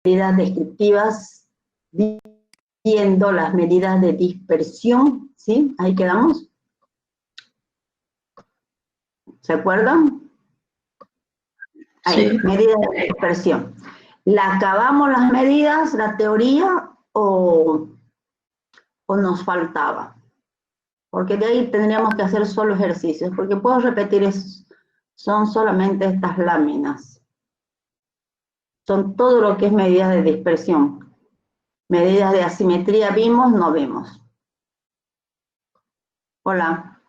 medidas descriptivas, viendo las medidas de dispersión, ¿sí? Ahí quedamos. ¿Se acuerdan? Ahí, sí. Medidas de dispersión. ¿La acabamos las medidas, la teoría, o nos faltaba? Porque de ahí tendríamos que hacer solo ejercicios, porque puedo repetir, son solamente estas láminas. Son todo lo que es medidas de dispersión. Medidas de asimetría vimos, no vemos. Hola.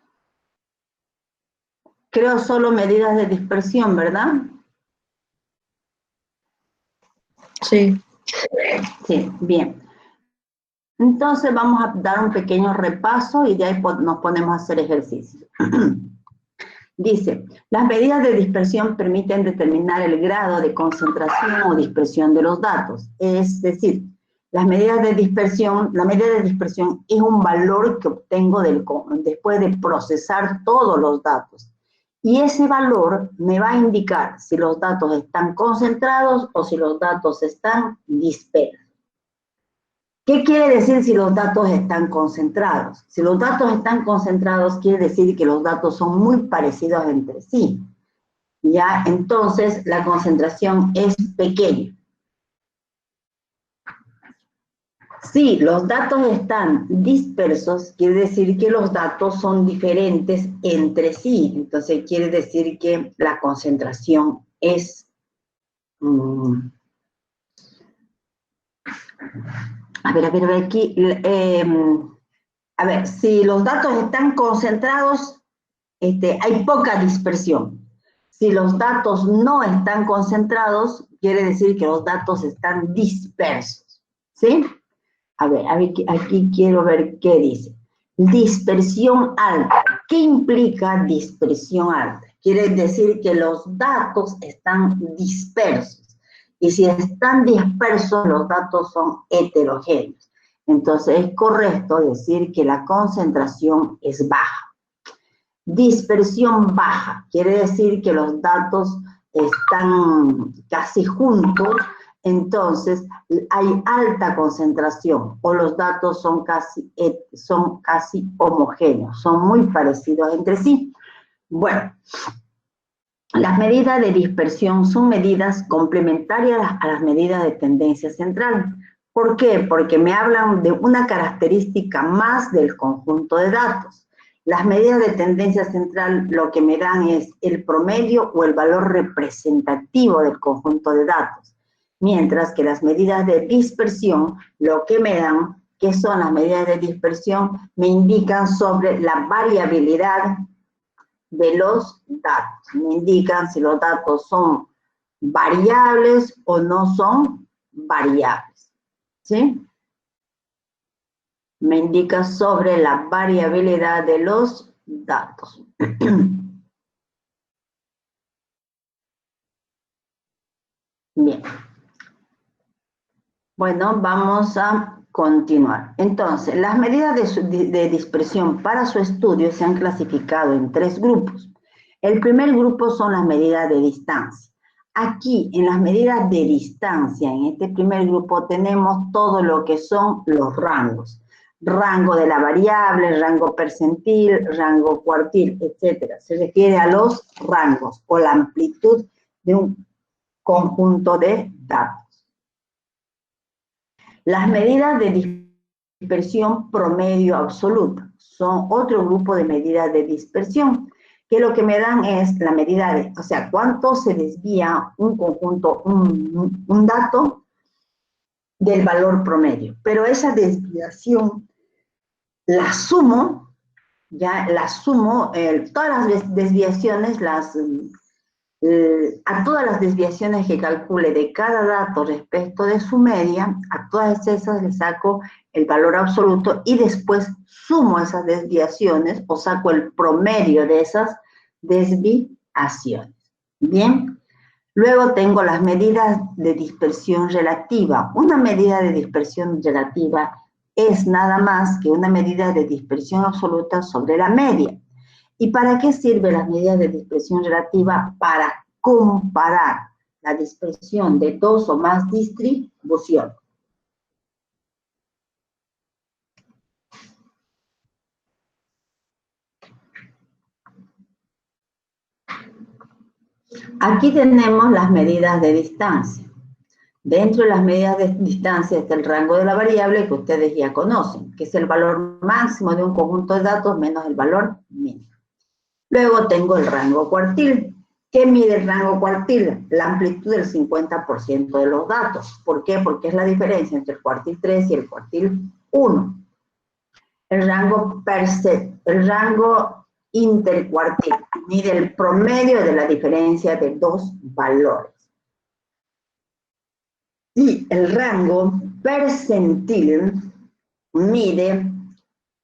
Creo solo medidas de dispersión, ¿verdad? Sí. Sí, bien. Entonces vamos a dar un pequeño repaso y de ahí nos ponemos a hacer ejercicios. Dice, las medidas de dispersión permiten determinar el grado de concentración o dispersión de los datos. Es decir, las medidas de dispersión, la medida de dispersión es un valor que obtengo después de procesar todos los datos. Y ese valor me va a indicar si los datos están concentrados o si los datos están dispersos. ¿Qué quiere decir si los datos están concentrados? Si los datos están concentrados, quiere decir que los datos son muy parecidos entre sí. Ya, entonces, la concentración es pequeña. Si los datos están dispersos, quiere decir que los datos son diferentes entre sí. Entonces, quiere decir que la concentración es... A ver, aquí, a ver, si los datos están concentrados, hay poca dispersión. Si los datos no están concentrados, quiere decir que los datos están dispersos, ¿sí? A ver, aquí quiero ver qué dice. Dispersión alta. ¿Qué implica dispersión alta? Quiere decir que los datos están dispersos. Y si están dispersos, los datos son heterogéneos. Entonces, es correcto decir que la concentración es baja. Dispersión baja quiere decir que los datos están casi juntos, entonces hay alta concentración o los datos son casi homogéneos, son muy parecidos entre sí. Bueno. Las medidas de dispersión son medidas complementarias a las medidas de tendencia central. ¿Por qué? Porque me hablan de una característica más del conjunto de datos. Las medidas de tendencia central lo que me dan es el promedio o el valor representativo del conjunto de datos. Mientras que las medidas de dispersión lo que me dan, que son las medidas de dispersión, me indican sobre la variabilidad de los datos. Me indican si los datos son variables o no son variables. ¿Sí? Me indica sobre la variabilidad de los datos. Bien. Bueno, vamos a continuar. Entonces, las medidas de dispersión para su estudio se han clasificado en 3 grupos. El primer grupo son las medidas de distancia. Aquí, en las medidas de distancia, en este primer grupo, tenemos todo lo que son los rangos. Rango de la variable, rango percentil, rango cuartil, etc. Se refiere a los rangos o la amplitud de un conjunto de datos. Las medidas de dispersión promedio absoluta son otro grupo de medidas de dispersión, que lo que me dan es la medida de, o sea, cuánto se desvía un conjunto, un dato del valor promedio. Pero esa desviación la sumo, todas las desviaciones, a todas las desviaciones que calcule de cada dato respecto de su media, a todas esas le saco el valor absoluto y después sumo esas desviaciones o saco el promedio de esas desviaciones. Bien, luego tengo las medidas de dispersión relativa. Una medida de dispersión relativa es nada más que una medida de dispersión absoluta sobre la media. ¿Y para qué sirven las medidas de dispersión relativa? Para comparar la dispersión de dos o más distribuciones. Aquí tenemos las medidas de distancia. Dentro de las medidas de distancia está el rango de la variable que ustedes ya conocen, que es el valor máximo de un conjunto de datos menos el valor mínimo. Luego tengo el rango cuartil. ¿Qué mide el rango cuartil? La amplitud del 50% de los datos. ¿Por qué? Porque es la diferencia entre el cuartil 3 y el cuartil 1. El rango intercuartil mide el promedio de la diferencia de dos valores. Y el rango percentil mide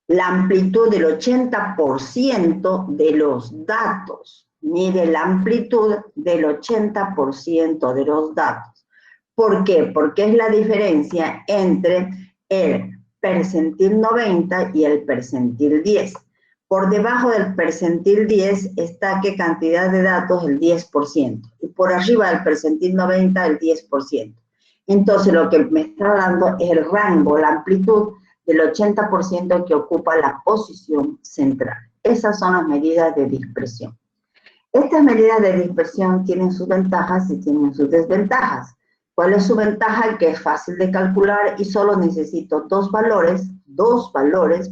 la amplitud del 80% de los datos. Mide la amplitud del 80% de los datos. ¿Por qué? Porque es la diferencia entre el percentil 90 y el percentil 10. Por debajo del percentil 10 está ¿qué cantidad de datos? El 10%. Y por arriba del percentil 90, el 10%. Entonces, lo que me está dando es el rango, la amplitud del 80% que ocupa la posición central. Esas son las medidas de dispersión. Estas medidas de dispersión tienen sus ventajas y tienen sus desventajas. ¿Cuál es su ventaja? Que es fácil de calcular y solo necesito dos valores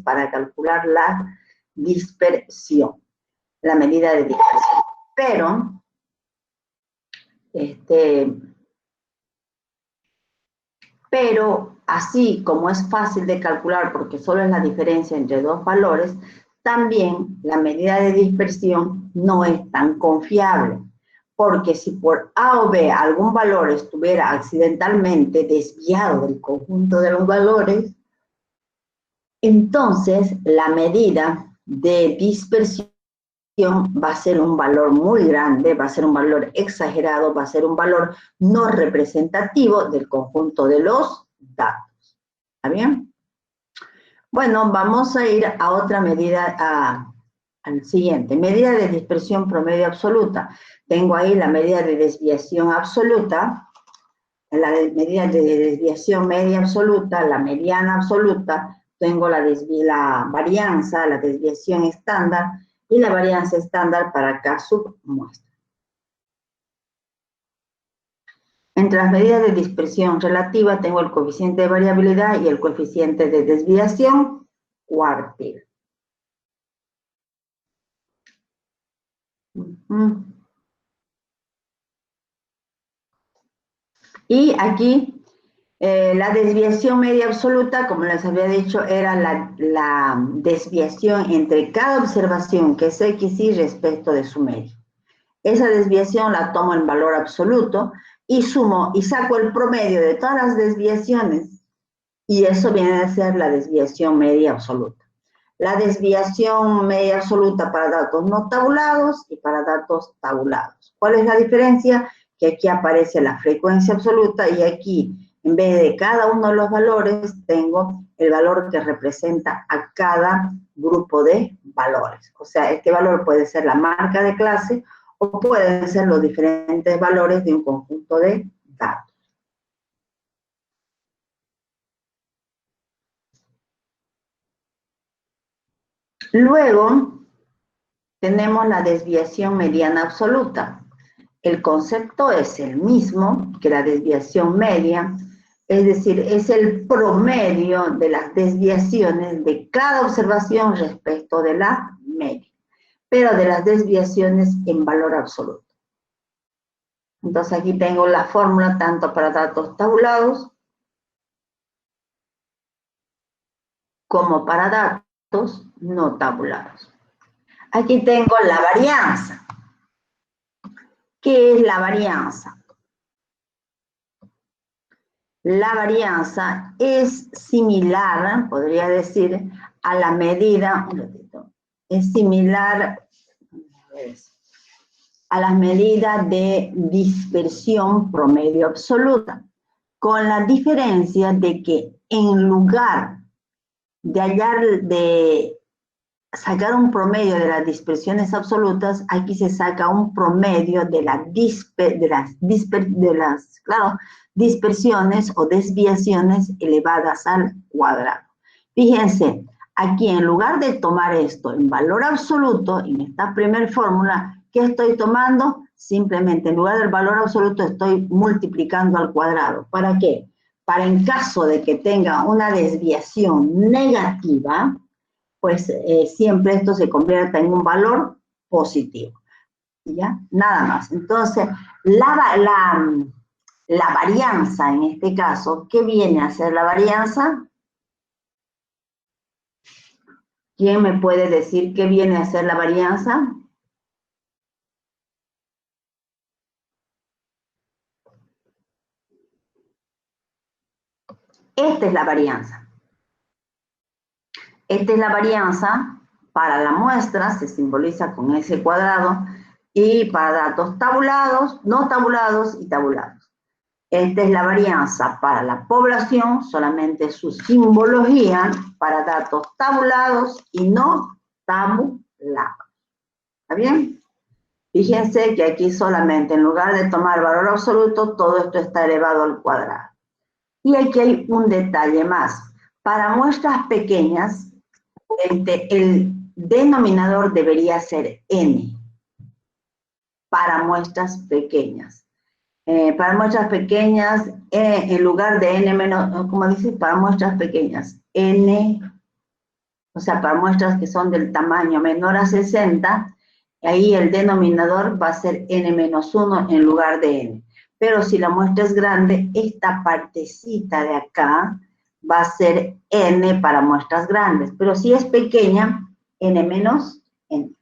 para calcular la dispersión, la medida de dispersión. Pero así como es fácil de calcular porque solo es la diferencia entre dos valores, también la medida de dispersión no es tan confiable. Porque si por A o B algún valor estuviera accidentalmente desviado del conjunto de los valores, entonces la medida de dispersión va a ser un valor muy grande, va a ser un valor exagerado, va a ser un valor no representativo del conjunto de los datos. ¿Está bien? Bueno, vamos a ir a otra medida, al siguiente. Medida de dispersión promedio absoluta. Tengo ahí la medida de desviación absoluta, la medida de desviación media absoluta, la mediana absoluta, tengo la varianza, la desviación estándar, y la varianza estándar para cada submuestra. Entre las medidas de dispersión relativa tengo el coeficiente de variabilidad y el coeficiente de desviación cuartil. Y aquí la desviación media absoluta, como les había dicho, era la desviación entre cada observación, que es XY, respecto de su medio. Esa desviación la tomo en valor absoluto y sumo y saco el promedio de todas las desviaciones, y eso viene a ser la desviación media absoluta. La desviación media absoluta para datos no tabulados y para datos tabulados. ¿Cuál es la diferencia? Que aquí aparece la frecuencia absoluta y aquí, en vez de cada uno de los valores, tengo el valor que representa a cada grupo de valores. O sea, este valor puede ser la marca de clase o pueden ser los diferentes valores de un conjunto de datos. Luego, tenemos la desviación mediana absoluta. El concepto es el mismo que la desviación media, es decir, es el promedio de las desviaciones de cada observación respecto de la media, pero de las desviaciones en valor absoluto. Entonces aquí tengo la fórmula tanto para datos tabulados como para datos no tabulados. Aquí tengo la varianza. ¿Qué es la varianza? La varianza es similar, podría decir, a la medida, es similar a las medidas de dispersión promedio absoluta, con la diferencia de que en lugar de sacar un promedio de las dispersiones absolutas, aquí se saca un promedio de las dispersiones o desviaciones elevadas al cuadrado. Fíjense, aquí en lugar de tomar esto en valor absoluto, en esta primera fórmula, ¿qué estoy tomando? Simplemente en lugar del valor absoluto estoy multiplicando al cuadrado. ¿Para qué? Para en caso de que tenga una desviación negativa, pues siempre esto se convierta en un valor positivo. ¿Ya? Nada más. Entonces, la varianza en este caso, ¿qué viene a ser la varianza? ¿Quién me puede decir qué viene a ser la varianza? Esta es la varianza. Esta es la varianza para la muestra, se simboliza con ese cuadrado, y para datos tabulados, no tabulados y tabulados. Esta es la varianza para la población, solamente su simbología para datos tabulados y no tabulados. ¿Está bien? Fíjense que aquí solamente, en lugar de tomar valor absoluto, todo esto está elevado al cuadrado. Y aquí hay un detalle más. Para muestras pequeñas, el denominador debería ser n. Para muestras pequeñas. Para muestras pequeñas, en lugar de n menos, como dice, para muestras pequeñas, n, o sea, para muestras que son del tamaño menor a 60, ahí el denominador va a ser n menos 1 en lugar de n. Pero si la muestra es grande, esta partecita de acá va a ser n para muestras grandes. Pero si es pequeña, n menos n.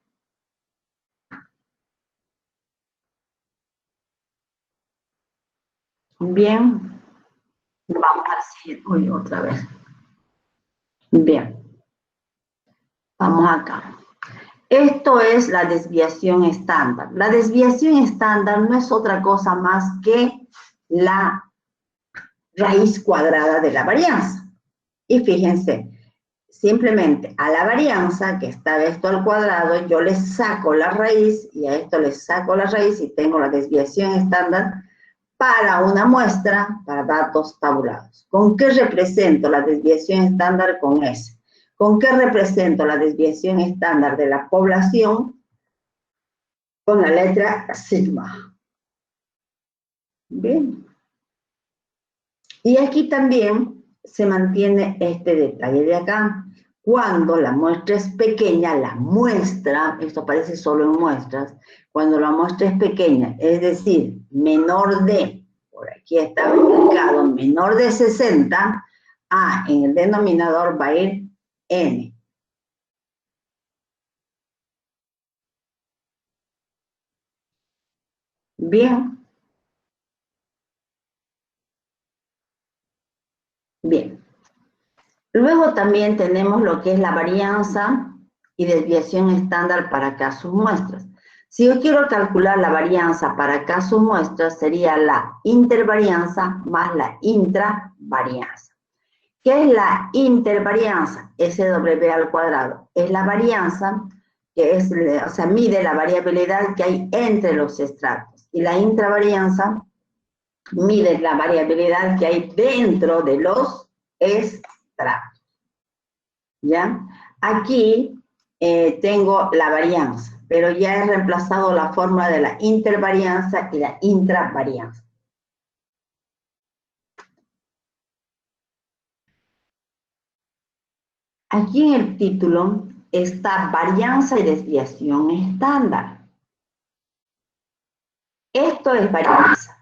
Bien, vamos a seguir. Uy, otra vez. Bien, vamos acá. Esto es la desviación estándar. La desviación estándar no es otra cosa más que la raíz cuadrada de la varianza. Y fíjense, simplemente a la varianza, que está esto al cuadrado, yo le saco la raíz, y a esto le saco la raíz, y tengo la desviación estándar para una muestra, para datos tabulados. ¿Con qué represento la desviación estándar? Con S. ¿Con qué represento la desviación estándar de la población? Con la letra sigma. Bien. Y aquí también se mantiene este detalle de acá. Cuando la muestra es pequeña, la muestra, esto aparece solo en muestras, cuando la muestra es pequeña, es decir, menor de, por aquí está indicado, menor de 60, en el denominador va a ir n. Bien. Bien. Luego también tenemos lo que es la varianza y desviación estándar para casos muestras. Si yo quiero calcular la varianza para casos muestras, sería la intervarianza más la intravarianza. ¿Qué es la intervarianza? SW al cuadrado. Es la varianza que es, o sea, mide la variabilidad que hay entre los estratos. Y la intravarianza mide la variabilidad que hay dentro de los estratos. ¿Ya? Aquí tengo la varianza, pero ya he reemplazado la fórmula de la intervarianza y la intravarianza. Aquí en el título está varianza y desviación estándar. Esto es varianza.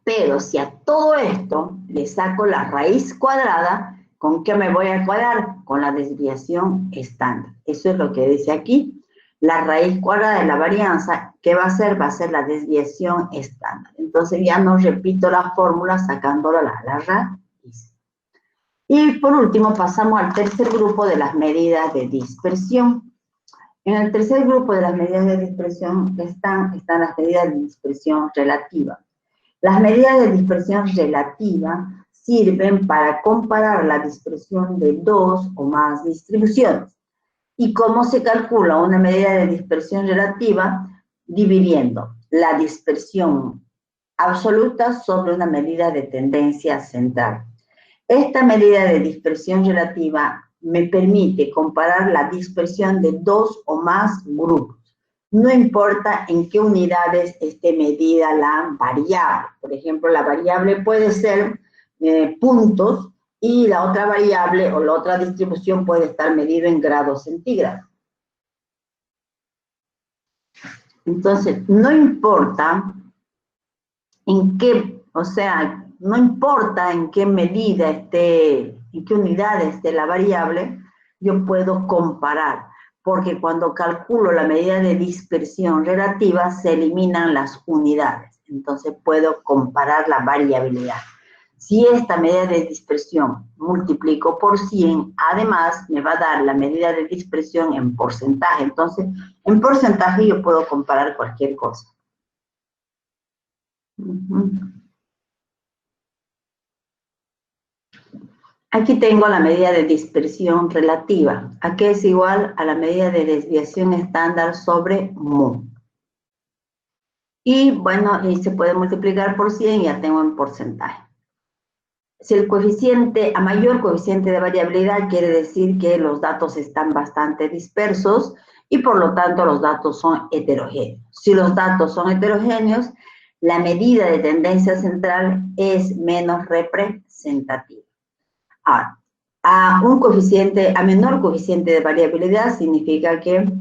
Pero si a todo esto le saco la raíz cuadrada, ¿con qué me voy a cuadrar? Con la desviación estándar. Eso es lo que dice aquí. La raíz cuadrada de la varianza, ¿qué va a ser? Va a ser la desviación estándar. Entonces ya no repito la fórmula sacándola la raíz. Y por último pasamos al tercer grupo de las medidas de dispersión. En el tercer grupo de las medidas de dispersión están las medidas de dispersión relativa. Las medidas de dispersión relativa sirven para comparar la dispersión de dos o más distribuciones. ¿Y cómo se calcula una medida de dispersión relativa? Dividiendo la dispersión absoluta sobre una medida de tendencia central. Esta medida de dispersión relativa me permite comparar la dispersión de dos o más grupos. No importa en qué unidades esté medida la variable. Por ejemplo, la variable puede ser puntos y la otra variable o la otra distribución puede estar medida en grados centígrados. Entonces, no importa en qué, o sea, no importa en qué medida esté, en qué unidad esté la variable, yo puedo comparar, porque cuando calculo la medida de dispersión relativa se eliminan las unidades, entonces puedo comparar la variabilidad. Si esta medida de dispersión multiplico por 100, además me va a dar la medida de dispersión en porcentaje, entonces en porcentaje yo puedo comparar cualquier cosa. Aquí tengo la medida de dispersión relativa, que es igual a la medida de desviación estándar sobre mu. Y bueno, y se puede multiplicar por 100 y ya tengo en porcentaje. Si el coeficiente, a mayor coeficiente de variabilidad, quiere decir que los datos están bastante dispersos y por lo tanto los datos son heterogéneos. Si los datos son heterogéneos, la medida de tendencia central es menos representativa. Ahora, a menor coeficiente de variabilidad significa que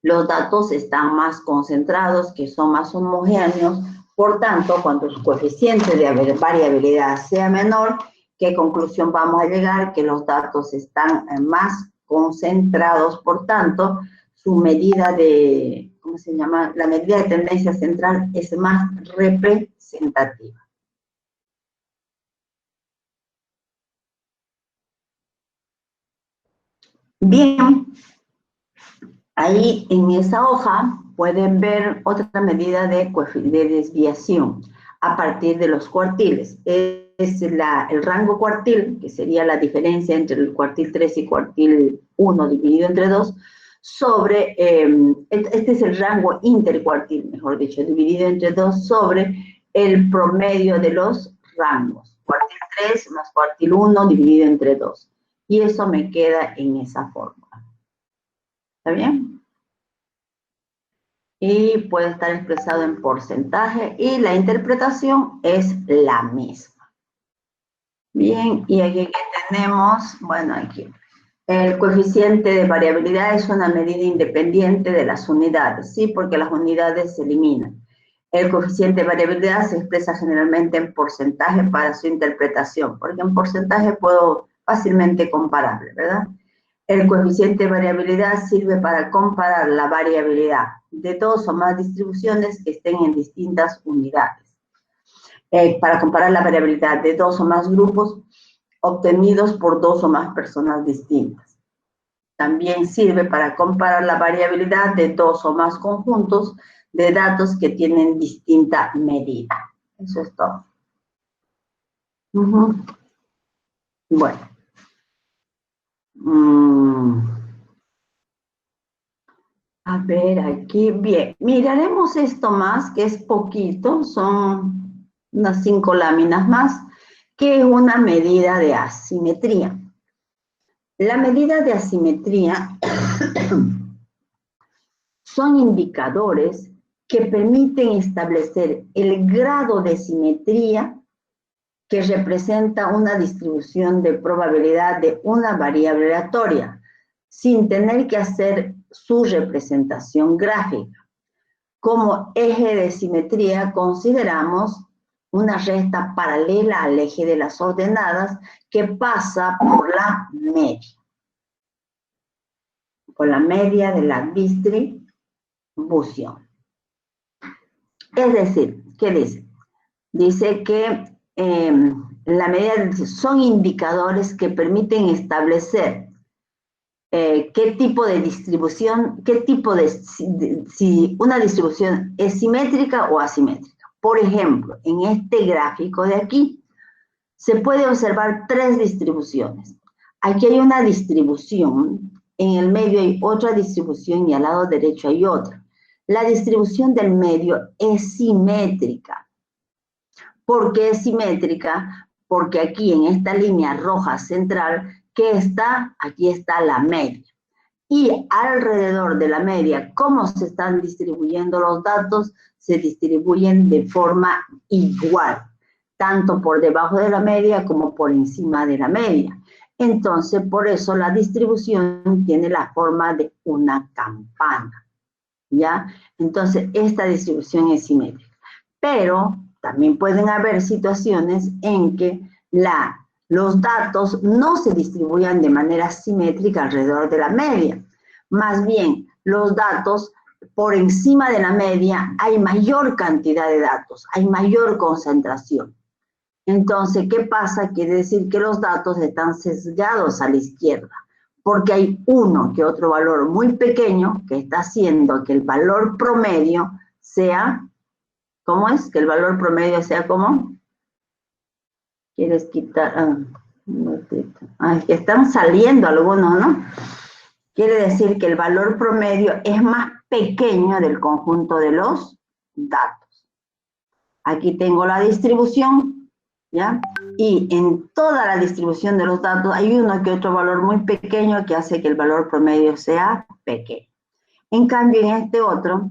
los datos están más concentrados, que son más homogéneos. Por tanto, cuando el coeficiente de variabilidad sea menor, ¿qué conclusión vamos a llegar? Que los datos están más concentrados, por tanto, su medida de, ¿cómo se llama? La medida de tendencia central es más representativa. Bien, ahí en esa hoja pueden ver otra medida de desviación a partir de los cuartiles. Es el rango cuartil, que sería la diferencia entre el cuartil 3 y cuartil 1 dividido entre 2, sobre, este es el rango intercuartil, mejor dicho, dividido entre 2 sobre el promedio de los rangos. Cuartil 3 más cuartil 1 dividido entre 2. Y eso me queda en esa fórmula. ¿Está bien? Y puede estar expresado en porcentaje y la interpretación es la misma. Bien, y aquí tenemos, bueno, aquí, el coeficiente de variabilidad es una medida independiente de las unidades, ¿sí? Porque las unidades se eliminan. El coeficiente de variabilidad se expresa generalmente en porcentaje para su interpretación, porque en porcentaje puedo fácilmente compararle, ¿verdad? El coeficiente de variabilidad sirve para comparar la variabilidad de dos o más distribuciones que estén en distintas unidades. Para comparar la variabilidad de dos o más grupos obtenidos por dos o más personas distintas. También sirve para comparar la variabilidad de dos o más conjuntos de datos que tienen distinta medida. Eso es todo. Bueno. A ver, aquí, bien, miraremos esto más, que es poquito, son unas 5 láminas más, que es una medida de asimetría. La medida de asimetría son indicadores que permiten establecer el grado de simetría que representa una distribución de probabilidad de una variable aleatoria, sin tener que hacer su representación gráfica. Como eje de simetría consideramos una recta paralela al eje de las ordenadas que pasa por la media de la distribución. Es decir, ¿qué dice? Dice que la medida son indicadores que permiten establecer qué tipo de distribución, si una distribución es simétrica o asimétrica. Por ejemplo, en este gráfico de aquí, se puede observar 3 distribuciones. Aquí hay una distribución en el medio hay otra distribución y al lado derecho hay otra. La distribución del medio es simétrica. ¿Por qué es simétrica? Porque aquí en esta línea roja central, ¿qué está? Aquí está la media. Y alrededor de la media, ¿cómo se están distribuyendo los datos? Se distribuyen de forma igual, tanto por debajo de la media como por encima de la media. Entonces, por eso la distribución tiene la forma de una campana, ¿ya? Entonces, esta distribución es simétrica. Pero también pueden haber situaciones en que los datos no se distribuyan de manera simétrica alrededor de la media. Más bien, los datos por encima de la media hay mayor cantidad de datos, hay mayor concentración. Entonces, ¿qué pasa? Quiere decir que los datos están sesgados a la izquierda, porque hay uno que otro valor muy pequeño que está haciendo que el valor promedio sea, ¿cómo es? Que el valor promedio sea ¿cómo? ¿Quieres quitar? Es que están saliendo algunos, ¿no? Quiere decir que el valor promedio es más pequeño del conjunto de los datos. Aquí tengo la distribución, ¿ya? Y en toda la distribución de los datos hay uno que otro valor muy pequeño que hace que el valor promedio sea pequeño. En cambio, en este otro,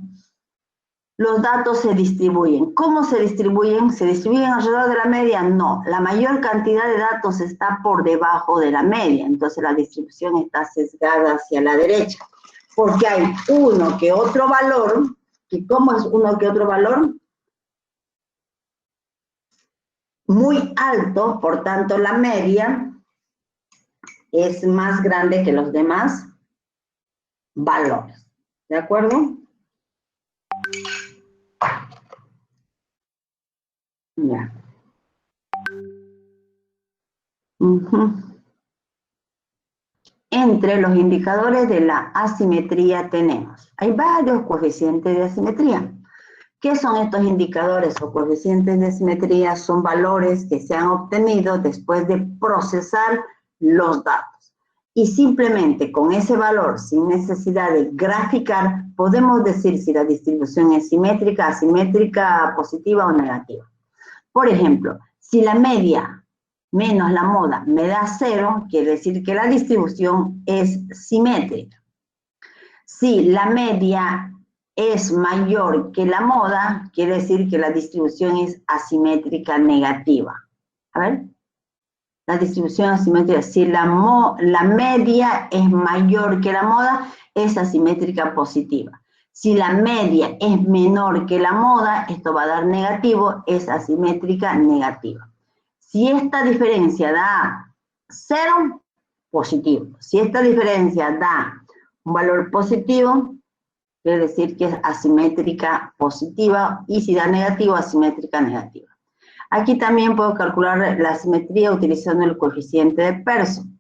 los datos se distribuyen. ¿Cómo se distribuyen? ¿Se distribuyen alrededor de la media? No. La mayor cantidad de datos está por debajo de la media. Entonces la distribución está sesgada hacia la derecha. Porque hay uno que otro valor. ¿Y cómo es uno que otro valor? Muy alto, por tanto la media es más grande que los demás valores. ¿De acuerdo? Ya. Entre los indicadores de la asimetría tenemos, hay varios coeficientes de asimetría. ¿Qué son estos indicadores o coeficientes de asimetría? Son valores que se han obtenido después de procesar los datos. Y simplemente con ese valor, sin necesidad de graficar, podemos decir si la distribución es simétrica, asimétrica, positiva o negativa. Por ejemplo, si la media menos la moda me da 0, quiere decir que la distribución es simétrica. Si la media es mayor que la moda, quiere decir que la distribución es asimétrica negativa. A ver, la distribución asimétrica, si la media es mayor que la moda, es asimétrica positiva. Si la media es menor que la moda, esto va a dar negativo, es asimétrica negativa. Si esta diferencia da 0, positivo. Si esta diferencia da un valor positivo, quiere decir que es asimétrica positiva, y si da negativo, asimétrica negativa. Aquí también puedo calcular la asimetría utilizando el coeficiente de Pearson,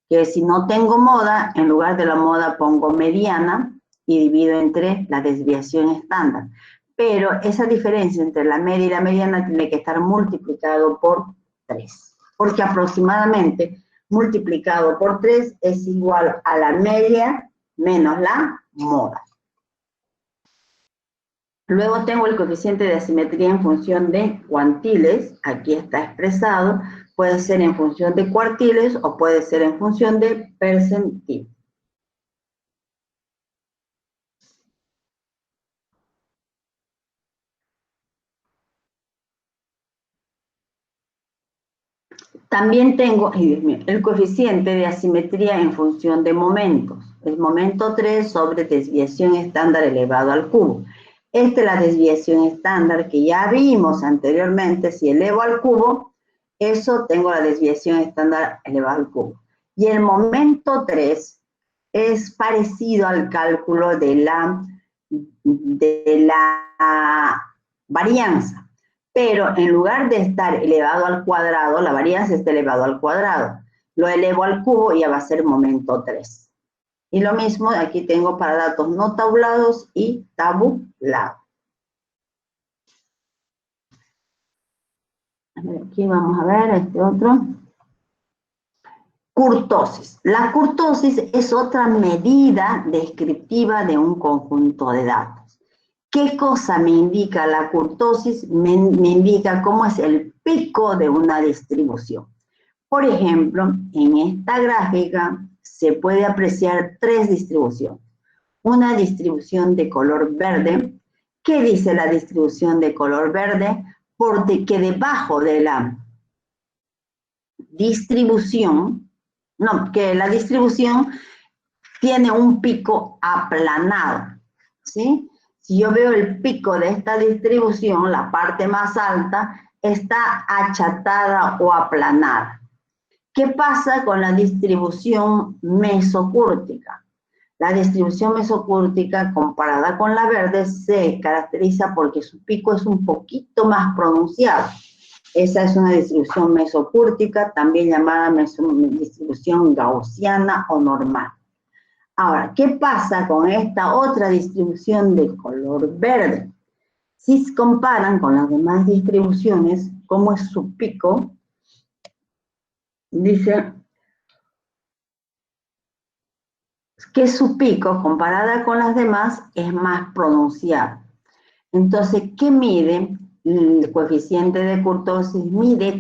que si no tengo moda, en lugar de la moda pongo mediana y divido entre la desviación estándar. Pero esa diferencia entre la media y la mediana tiene que estar multiplicado por 3, porque aproximadamente multiplicado por 3 es igual a la media menos la moda. Luego tengo el coeficiente de asimetría en función de cuantiles, aquí está expresado, puede ser en función de cuartiles o puede ser en función de percentiles. También tengo, el coeficiente de asimetría en función de momentos. El momento 3 sobre desviación estándar elevado al cubo. Esta es la desviación estándar que ya vimos anteriormente. Si elevo al cubo, eso tengo la desviación estándar elevado al cubo. Y el momento 3 es parecido al cálculo de la varianza. Pero en lugar de estar elevado al cuadrado, la varianza está elevado al cuadrado. Lo elevo al cubo y ya va a ser momento 3. Y lo mismo aquí tengo para datos no tabulados y tabulados. Aquí vamos a ver este otro. Kurtosis. La kurtosis es otra medida descriptiva de un conjunto de datos. ¿Qué cosa me indica la kurtosis? Me indica cómo es el pico de una distribución. Por ejemplo, en esta gráfica se puede apreciar tres distribuciones. Una distribución de color verde. ¿Qué dice la distribución de color verde? Porque debajo de la distribución, que la distribución tiene un pico aplanado, ¿sí? Si yo veo el pico de esta distribución, la parte más alta está achatada o aplanada. ¿Qué pasa con la distribución mesocúrtica? La distribución mesocúrtica comparada con la verde se caracteriza porque su pico es un poquito más pronunciado. Esa es una distribución mesocúrtica, también llamada distribución gaussiana o normal. Ahora, ¿qué pasa con esta otra distribución de color verde? Si comparan con las demás distribuciones, ¿cómo es su pico? Dice que su pico, comparada con las demás, es más pronunciado. Entonces, ¿qué mide? El coeficiente de kurtosis mide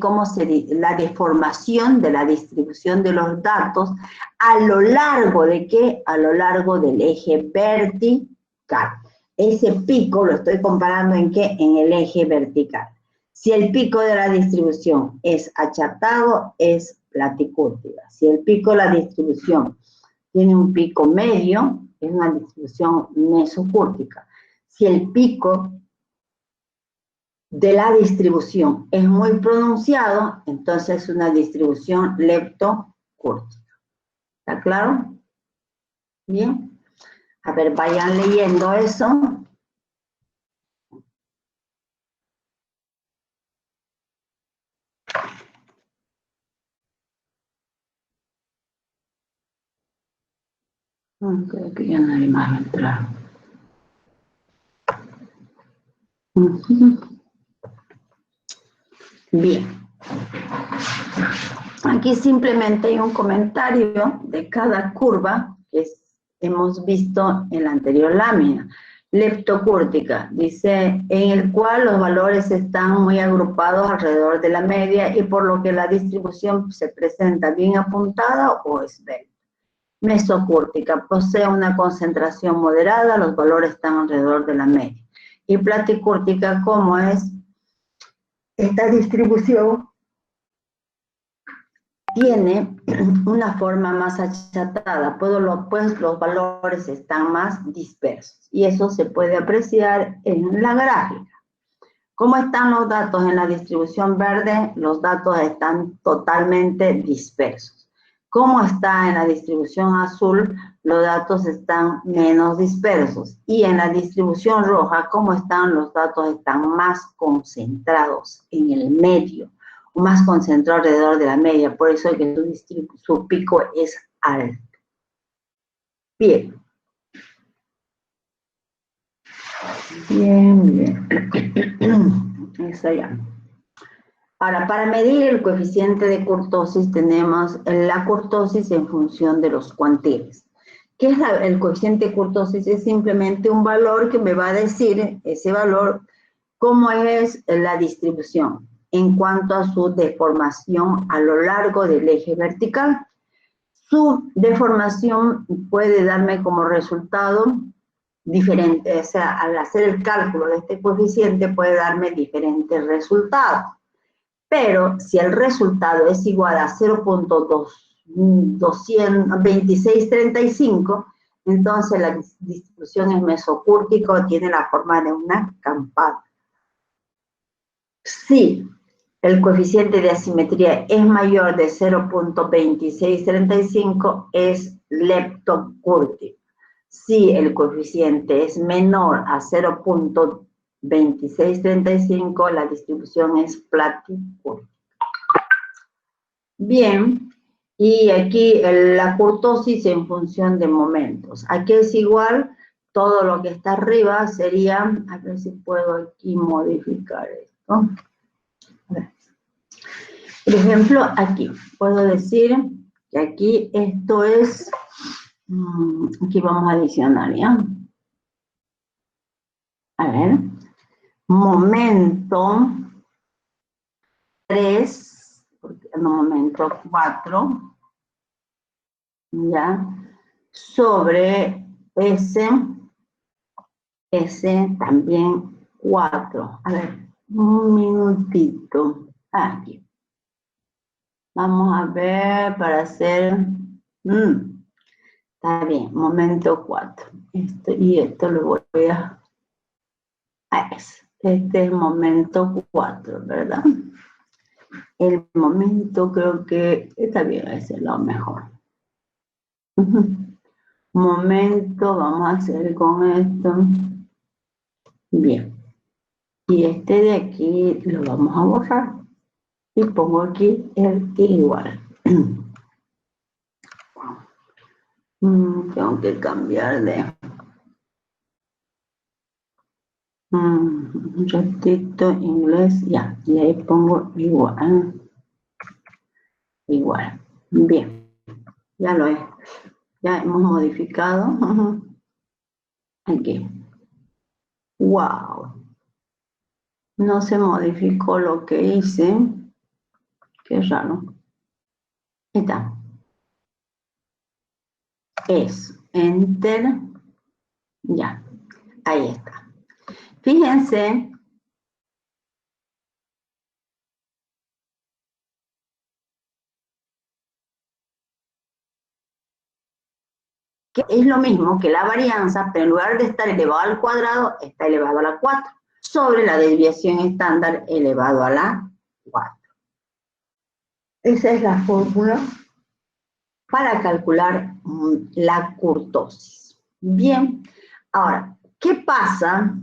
la deformación de la distribución de los datos a lo largo de ¿qué? A lo largo del eje vertical. Ese pico lo estoy comparando ¿en qué? En el eje vertical. Si el pico de la distribución es achatado, es platicúrtica. Si el pico de la distribución tiene un pico medio, es una distribución mesocúrtica. Si el pico de la distribución es muy pronunciado, entonces es una distribución leptocúrtica. ¿Está claro? Bien. A ver, vayan leyendo eso. Creo que ya nadie más va a entrar. Bien. Aquí simplemente hay un comentario de cada curva que hemos visto en la anterior lámina. Leptocúrtica, dice, en el cual los valores están muy agrupados alrededor de la media y por lo que la distribución se presenta bien apuntada o esbelta. Mesocúrtica, posee una concentración moderada, los valores están alrededor de la media. Y platicúrtica, ¿cómo es esta distribución? Tiene una forma más achatada, pues los valores están más dispersos. Y eso se puede apreciar en la gráfica. ¿Cómo están los datos en la distribución verde? Los datos están totalmente dispersos. ¿Cómo está en la distribución azul? Los datos están menos dispersos. Y en la distribución roja, ¿cómo están? Los datos están más concentrados en el medio, más concentrado alrededor de la media, por eso es que su pico es alto. Bien. Bien. Eso ya. Ahora, para medir el coeficiente de kurtosis tenemos la kurtosis en función de los cuantiles. ¿Qué es el coeficiente de kurtosis? Es simplemente un valor que me va a decir, ese valor, cómo es la distribución en cuanto a su deformación a lo largo del eje vertical. Su deformación puede darme como resultado diferente, o sea, al hacer el cálculo de este coeficiente puede darme diferentes resultados. Pero si el resultado es igual a 0.2635, entonces la distribución es mesocúrtica, tiene la forma de una campana. Si el coeficiente de asimetría es mayor de 0.2635, es leptocúrtico. Si el coeficiente es menor a 0.2635, la distribución es platicúrtica. Bien, y aquí la kurtosis en función de momentos. Aquí es igual, todo lo que está arriba sería, a ver si puedo aquí modificar esto. Por ejemplo, aquí puedo decir que aquí esto es, aquí vamos a adicionar, ¿ya? A ver, momento 3, no, momento 4, ¿ya? Sobre S también 4. A ver, un minutito. Aquí. Vamos a ver para hacer... está bien, momento 4. Esto y esto lo voy a... Este es momento 4, ¿verdad? El momento creo que está bien, ese es lo mejor. Momento, vamos a hacer con esto. Bien. Y este de aquí lo vamos a borrar. Y pongo aquí el igual. Tengo que cambiar de... un ratito inglés, ya. Y ahí pongo igual. Igual. Bien. Ya hemos modificado. Aquí. Wow. No se modificó lo que hice. Qué raro. Ahí está. Es enter. Ya. Ahí está. Fíjense. Que es lo mismo que la varianza, pero en lugar de estar elevado al cuadrado, está elevado a la 4, sobre la desviación estándar elevado a la 4. Esa es la fórmula para calcular la kurtosis. Bien, ahora, ¿qué pasa?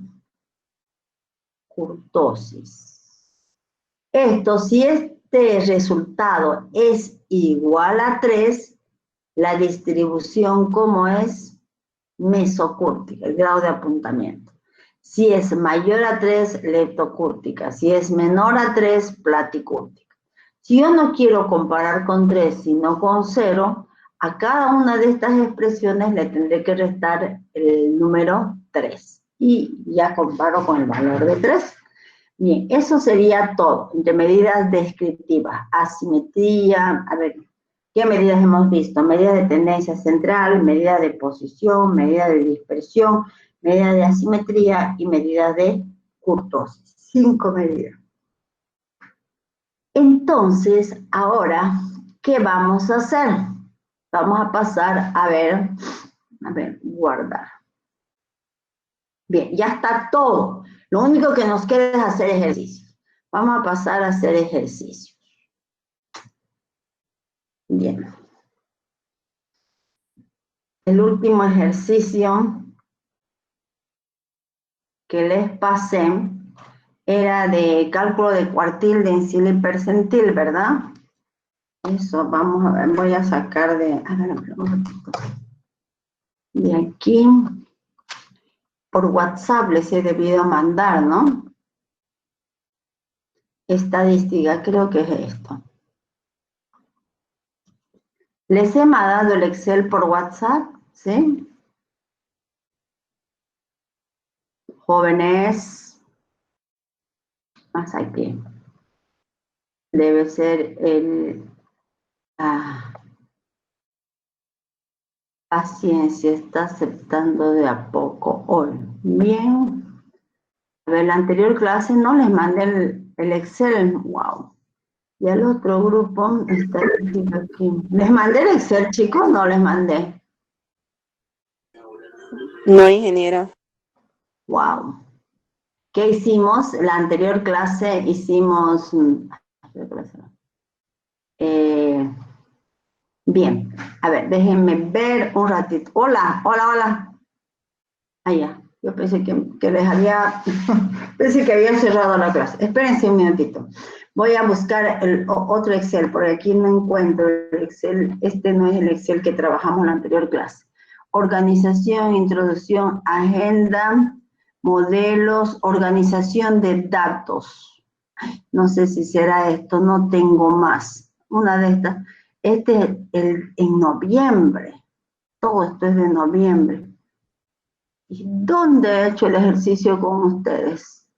Kurtosis. Esto, si este resultado es igual a 3, la distribución, ¿cómo es? Mesocúrtica, el grado de apuntamiento. Si es mayor a 3, leptocúrtica. Si es menor a 3, platicúrtica. Si yo no quiero comparar con 3, sino con 0, a cada una de estas expresiones le tendré que restar el número 3. Y ya comparo con el valor de 3. Bien, eso sería todo, entre medidas descriptivas, asimetría, a ver, ¿qué medidas hemos visto? Medidas de tendencia central, medida de posición, medida de dispersión, medida de asimetría y medida de kurtosis. 5 medidas. Entonces, ahora, ¿qué vamos a hacer? Vamos a pasar a ver, guardar. Bien, ya está todo. Lo único que nos queda es hacer ejercicios. Vamos a pasar a hacer ejercicios. Bien. El último ejercicio que les pasé era de cálculo de cuartil, dencil y percentil, ¿verdad? Eso, vamos a ver, voy a sacar de... A ver, un ratito. De aquí, por WhatsApp les he debido mandar, ¿no? Estadística, creo que es esto. Les he mandado el Excel por WhatsApp, ¿sí? Jóvenes, más aquí. Debe ser el... paciencia, está aceptando de a poco hoy. Bien. A ver, la anterior clase no les mandé el Excel. Wow. Y al otro grupo está aquí. ¿Les mandé el Excel, chicos? No les mandé. No, ingeniera. Wow. ¿Qué hicimos? La anterior clase hicimos... bien. A ver, déjenme ver un ratito. Hola, hola, hola. Ah, ya. Yo pensé que les había... pensé que había cerrado la clase. Espérense un minutito. Voy a buscar el otro Excel, porque aquí no encuentro el Excel. Este no es el Excel que trabajamos en la anterior clase. Organización, introducción, agenda, modelos, organización de datos. No sé si será esto, no tengo más. Una de estas. en noviembre. Todo esto es de noviembre. ¿Y dónde he hecho el ejercicio con ustedes?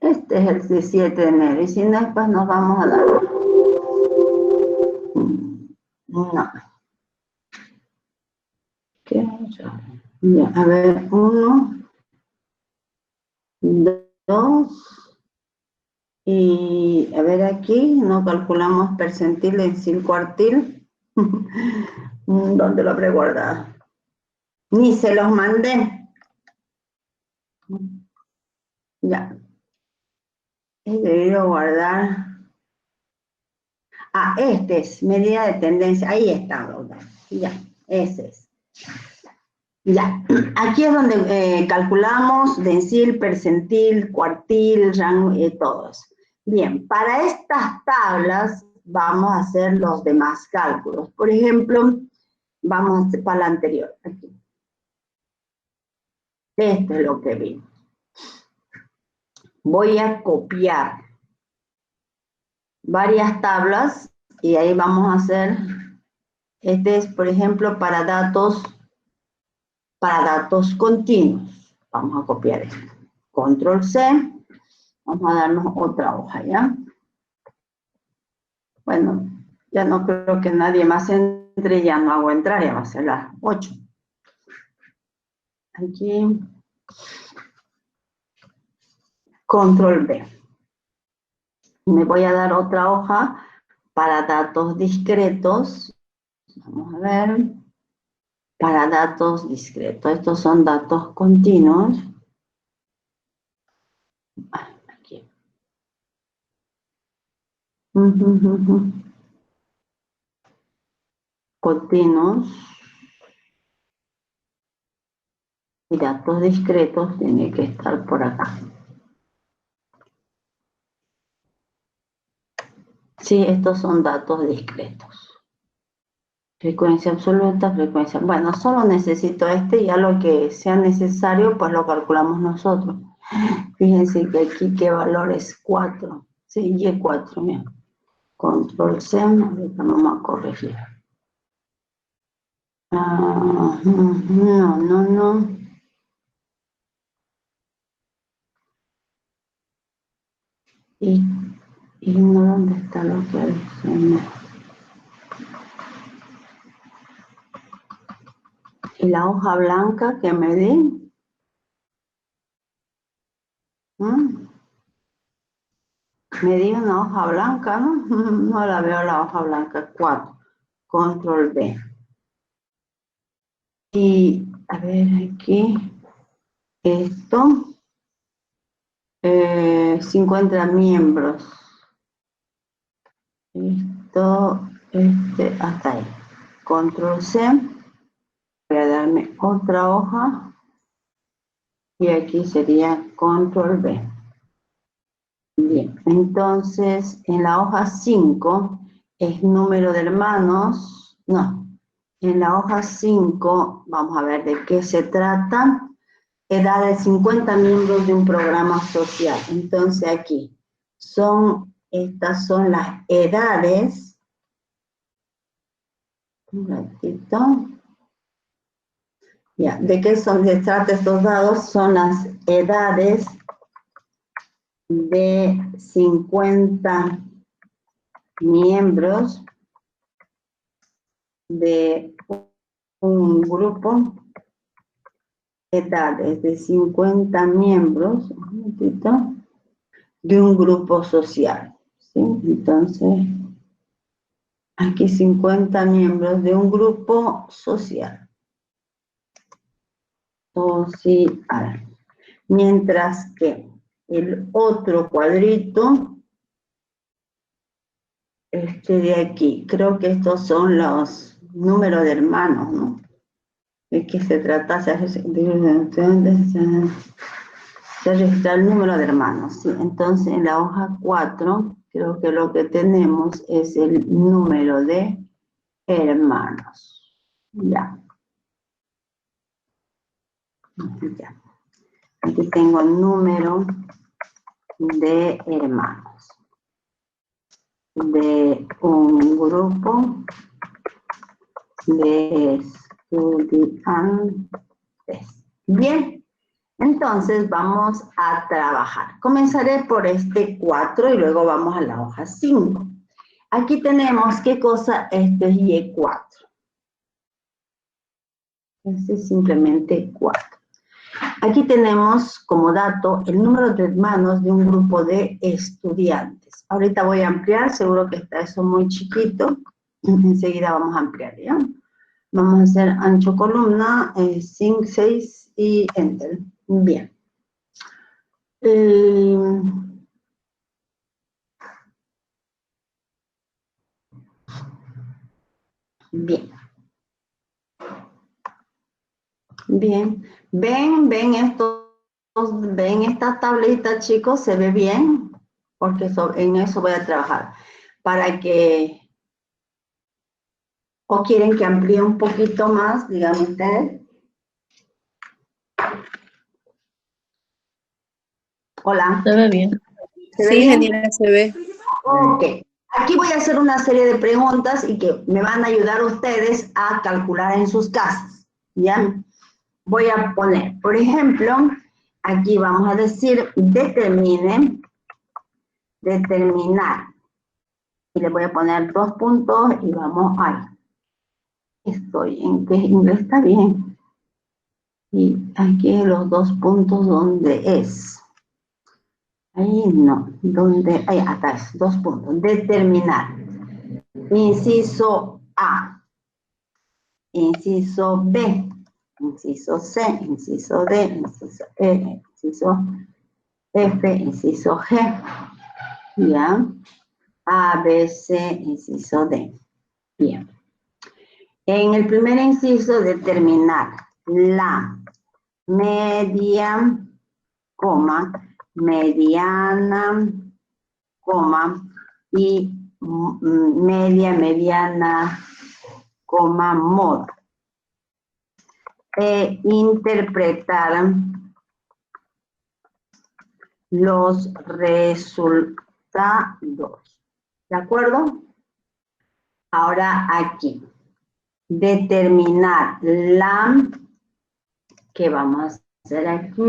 Este es el 17 de enero. Y si no, después nos vamos a dar. No. ¿Qué? Ya, a ver, 1, 2. Y a ver aquí, no calculamos percentil en cuartil. ¿Dónde lo habré guardado? Ni se los mandé. Ya. He debido guardar. Ah, este es medida de tendencia. Ahí está, ya, ese es. Ya, aquí es donde calculamos decil, percentil, cuartil, rango, todos. Bien, para estas tablas vamos a hacer los demás cálculos. Por ejemplo, vamos para la anterior. Aquí. Esto es lo que vi. Voy a copiar varias tablas y ahí vamos a hacer, este es, por ejemplo, para datos continuos. Vamos a copiar esto. Control C. Vamos a darnos otra hoja, ¿ya? Bueno, ya no creo que nadie más entre, ya no hago entrar, ya va a ser las 8. Aquí. Control B. Me voy a dar otra hoja para datos discretos. Vamos a ver. Para datos discretos. Estos son datos continuos. Aquí. Continuos. Y datos discretos tiene que estar por acá. Sí, estos son datos discretos. Frecuencia absoluta, frecuencia... Bueno, solo necesito este y ya lo que sea necesario, pues lo calculamos nosotros. Fíjense que aquí, ¿qué valor es? 4. Sí, Y4, mira. Control C, ahorita vamos a corregir. No. Y no, ¿dónde está lo que dice? Y la hoja blanca que me di. Me di una hoja blanca, ¿no? No la veo la hoja blanca. 4. Control B. Y, a ver, aquí, esto, 50 miembros. Esto, hasta ahí. Control C. Voy a darme otra hoja. Y aquí sería Control B. Bien, entonces, en la hoja 5 es número de hermanos. No, en la hoja 5, vamos a ver de qué se trata. Edad de 50 miembros de un programa social. Entonces aquí, estas son las edades. Un ratito. Ya, ¿de qué se trata estos dados? Son las edades de 50 miembros de un grupo. Edades de 50 miembros, un momentito, de un grupo social. ¿Sí? Entonces, aquí 50 miembros de un grupo social. Social. Mientras que el otro cuadrito, de aquí, creo que estos son los números de hermanos, ¿no? ¿De qué se trata? Se registra el número de hermanos, ¿sí? Entonces, en la hoja 4, creo que lo que tenemos es el número de hermanos. Ya. Aquí tengo el número de hermanos. de un grupo de estudiantes. Bien, entonces vamos a trabajar. Comenzaré por este 4 y luego vamos a la hoja 5. Aquí tenemos, ¿qué cosa? Este es Y4. Este es simplemente 4. Aquí tenemos como dato el número de hermanos de un grupo de estudiantes. Ahorita voy a ampliar, seguro que está eso muy chiquito. Enseguida vamos a ampliar, ¿ya? Vamos a hacer ancho columna, 5, 6 y enter. Bien. Bien. Bien. Ven esta tablita, chicos, se ve bien, porque en eso voy a trabajar. Para que, o quieren que amplíe un poquito más, díganme ustedes. Hola. Se ve bien. ¿Se ve Sí, bien? genial, se ve. Ok. Aquí voy a hacer una serie de preguntas y que me van a ayudar ustedes a calcular en sus casas, ¿ya? Voy a poner, por ejemplo, aquí vamos a decir determinar. Y le voy a poner 2 puntos y vamos ahí. Estoy en que inglés está bien. Y aquí los 2 puntos, ¿dónde es? Ahí no, ¿dónde? Ahí, acá es, 2 puntos. Determinar. Inciso A. Inciso B. Inciso C. Inciso D. Inciso E. Inciso F. Inciso G. ¿Ya? A, B, C, inciso D. Bien. En el primer inciso, determinar la media, coma, mediana, coma, y media, mediana, coma, modo. Interpretar los resultados. ¿De acuerdo? Ahora aquí. Determinar la, ¿qué vamos a hacer aquí?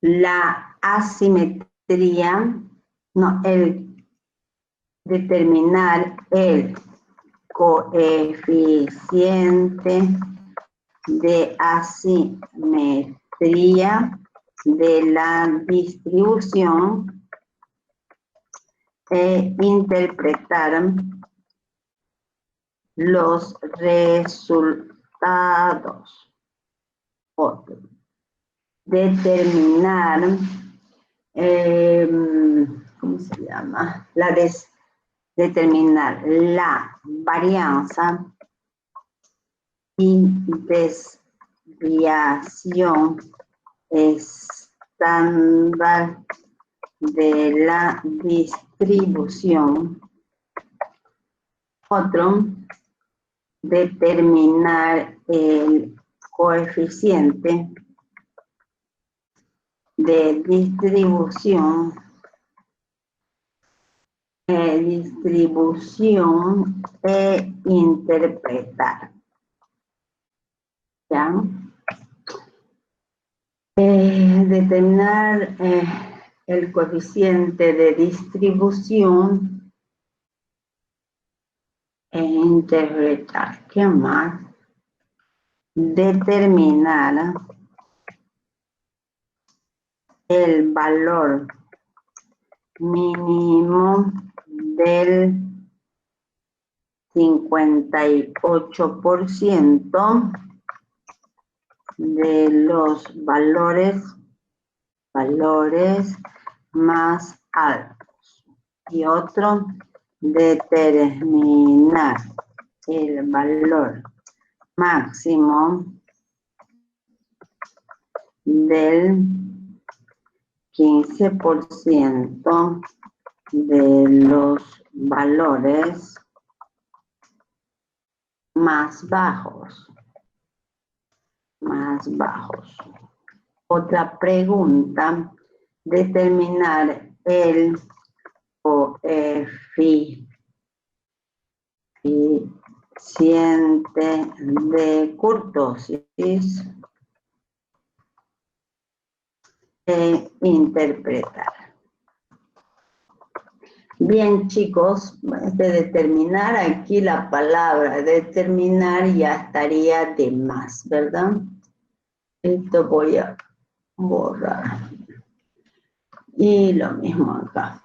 La asimetría, no, determinar el coeficiente de asimetría de la distribución e interpretar los resultados. Otro. Determinar, ¿cómo se llama? Determinar la varianza y desviación estándar de la distribución. Otro, determinar el coeficiente de distribución e interpretar. ¿Ya? Determinar el coeficiente de distribución e interpretar. ¿Qué más? Determinar el valor mínimo del 58% de los valores más altos. Y otro, determinar el valor máximo del 15% de los valores más bajos. Otra pregunta, determinar el coeficiente de kurtosis e interpretar. Bien, chicos, de determinar aquí la palabra determinar ya estaría de más, ¿verdad? Esto voy a borrar. Y lo mismo acá.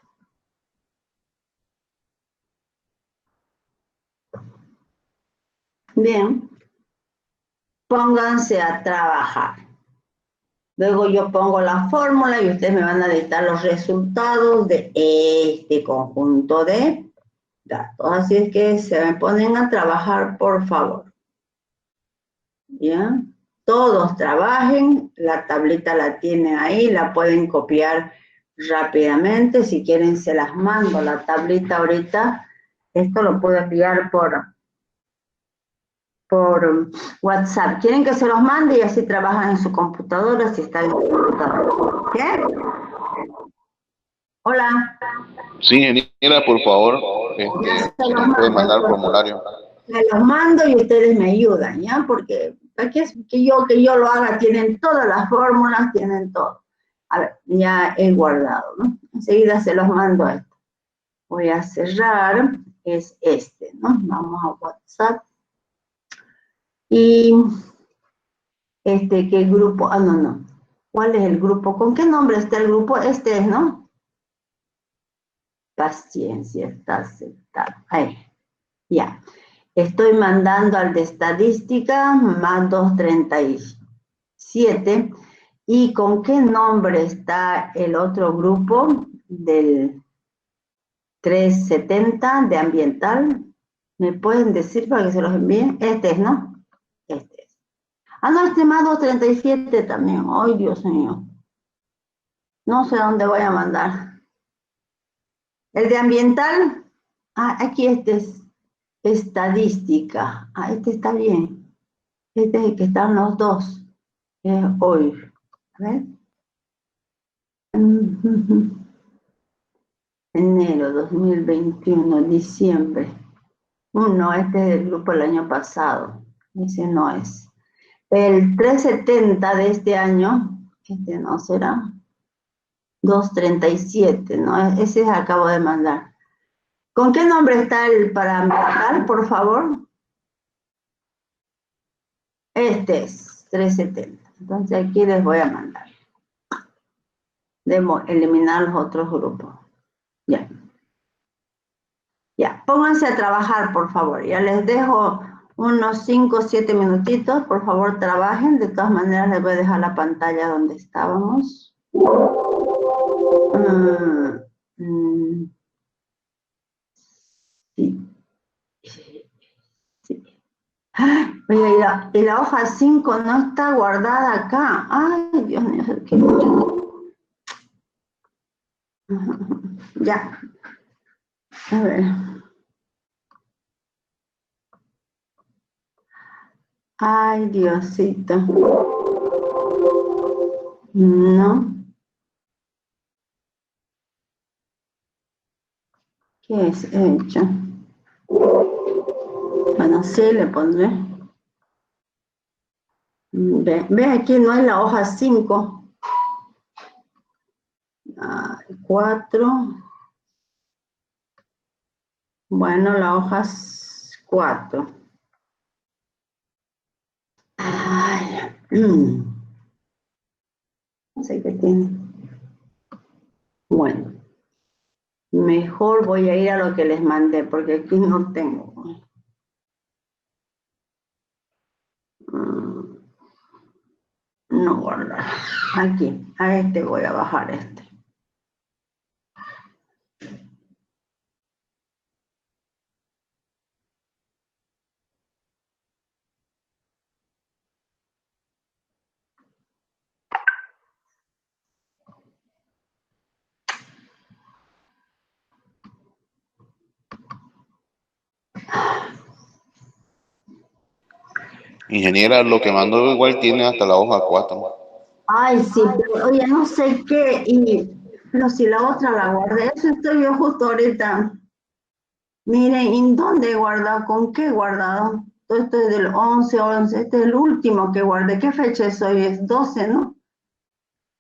Bien. Pónganse a trabajar. Luego yo pongo la fórmula y ustedes me van a dictar los resultados de este conjunto de datos. Así es que se me ponen a trabajar, por favor. ¿Ya? Todos trabajen, la tablita la tienen ahí, la pueden copiar rápidamente. Si quieren se las mando, la tablita ahorita. Esto lo puedo enviar por WhatsApp. ¿Quieren que se los mande y así trabajan en su computadora si está en su computadora? ¿Qué? Hola. Sí, ingeniera, por favor, si nos puede mandar el formulario. Se los mando y ustedes me ayudan, ¿ya? Porque aquí es que yo lo haga, tienen todas las fórmulas, tienen todo. A ver, ya he guardado, ¿no? Enseguida se los mando a esto. Voy a cerrar, es este, ¿no? Vamos a WhatsApp. Y ¿qué grupo? Ah, no. ¿Cuál es el grupo? ¿Con qué nombre está el grupo? Este es, ¿no? Paciencia, está aceptado. Ahí, ya. Estoy mandando al de estadística más 237. ¿Y con qué nombre está el otro grupo del 370 de ambiental? ¿Me pueden decir para que se los envíe? Este es, ¿no? Este es. Ah, no, este más 237 también. Ay, Dios mío. No sé dónde voy a mandar. El de ambiental. Ah, aquí este es estadística. Ah, este está bien. Este es el que están los dos. Hoy. A ver. Enero 2021, diciembre. No, este es el grupo del año pasado. Ese no es. El 370 de este año, este no será. 237, ¿no? Ese acabo de mandar. ¿Con qué nombre está el para ambiental, por favor? Este es 370. Entonces aquí les voy a mandar. Debo eliminar los otros grupos. Ya. Ya, pónganse a trabajar, por favor. Ya les dejo unos 5 o 7 minutitos. Por favor, trabajen. De todas maneras, les voy a dejar la pantalla donde estábamos. Sí. Oye, y la hoja 5 no está guardada acá. Ay, Dios mío, qué mucho. Ya. A ver. Ay, Diosito. No. ¿Qué es hecho? Bueno, sí, le pondré. Ve aquí, no es la hoja 5. 4. Bueno, la hoja 4. Ay, no sé qué tiene. Bueno, mejor voy a ir a lo que les mandé, porque aquí no tengo. No guardar. Aquí, a este voy a bajar este. Ingeniera, lo que mando igual tiene hasta la hoja 4. Ay, sí, pero oye, no sé qué, y Pero si la otra la guardé, eso estoy yo justo ahorita. Miren, ¿en dónde he guardado? ¿Con qué he guardado? Todo esto es del 11, este es el último que guardé. ¿Qué fecha es hoy? Es 12, ¿no?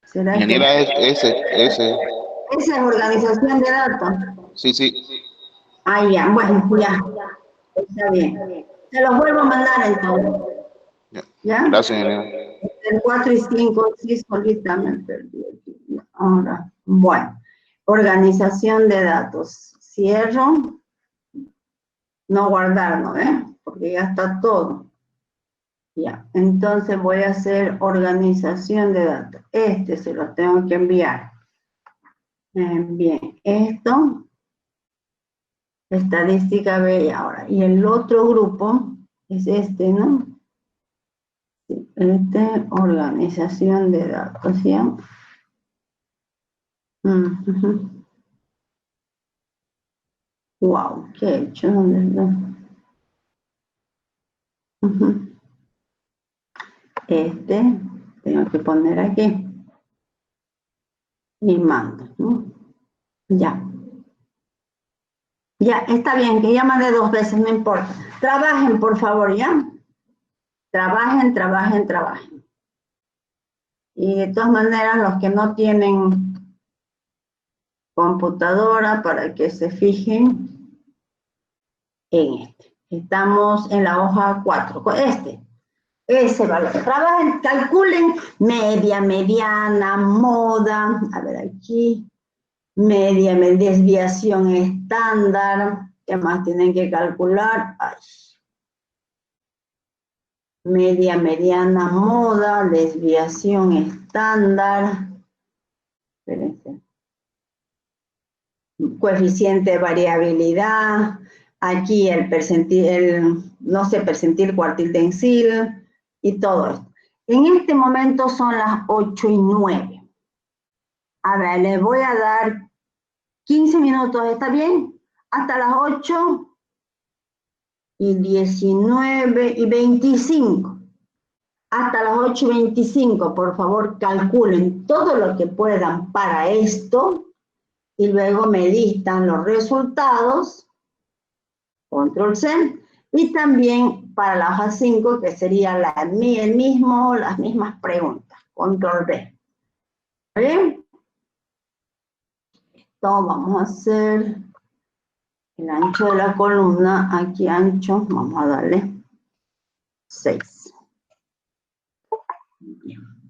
¿Será que Ingeniera, ese, esa es organización de datos? sí, sí. Ah, ya, bueno, ya, está bien. Se los vuelvo a mandar entonces, Ya. ¿ya? Gracias, ingeniera. El 4 y 5, sí, solita me perdí aquí. Ahora, bueno, organización de datos. Cierro, no guardar, ¿no? Porque ya está todo. Ya, entonces voy a hacer organización de datos. Este se lo tengo que enviar. Bien, esto, estadística B ahora. Y el otro grupo es este, ¿no? Sí, organización de datos, ¿ya? Ujú. Wow, ¿qué he hecho? ¿Dónde está? Ujú. Tengo que poner aquí. Y mando, ¿no? Ya. Ya, está bien, que ya mandé 2 veces, no importa. Trabajen, por favor, ¿ya? Trabajen, trabajen, trabajen. Y de todas maneras, los que no tienen computadora, para que se fijen en este. Estamos en la hoja 4. Ese valor. Trabajen, calculen media, mediana, moda. A ver aquí. Media, desviación estándar. ¿Qué más tienen que calcular? Ay. Media, mediana, moda, desviación estándar. Espérense. Coeficiente de variabilidad. Aquí el percentil, no sé, percentil, cuartil tensil y todo esto. En este momento son las 8:09. A ver, les voy a dar 15 minutos, ¿está bien? Hasta las 8:19:25. Hasta las 8:25, por favor, calculen todo lo que puedan para esto y luego me dictan los resultados, control C, y también para la hoja 5, que sería las mismas preguntas, control B. ¿Está bien? Entonces vamos a hacer el ancho de la columna, aquí ancho, vamos a darle 6.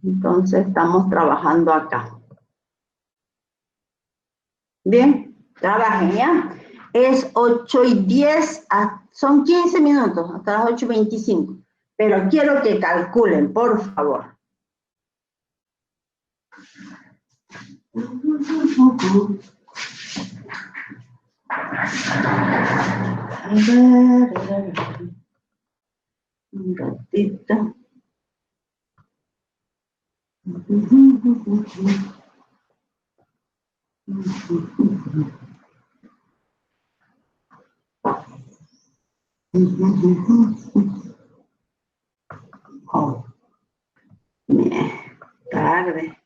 Entonces estamos trabajando acá. Bien, trabajen, ¿ya? Es 8:10, son 15 minutos, hasta las 8:25. Pero quiero que calculen, por favor. A ver. Un ratito. Oh, tarde.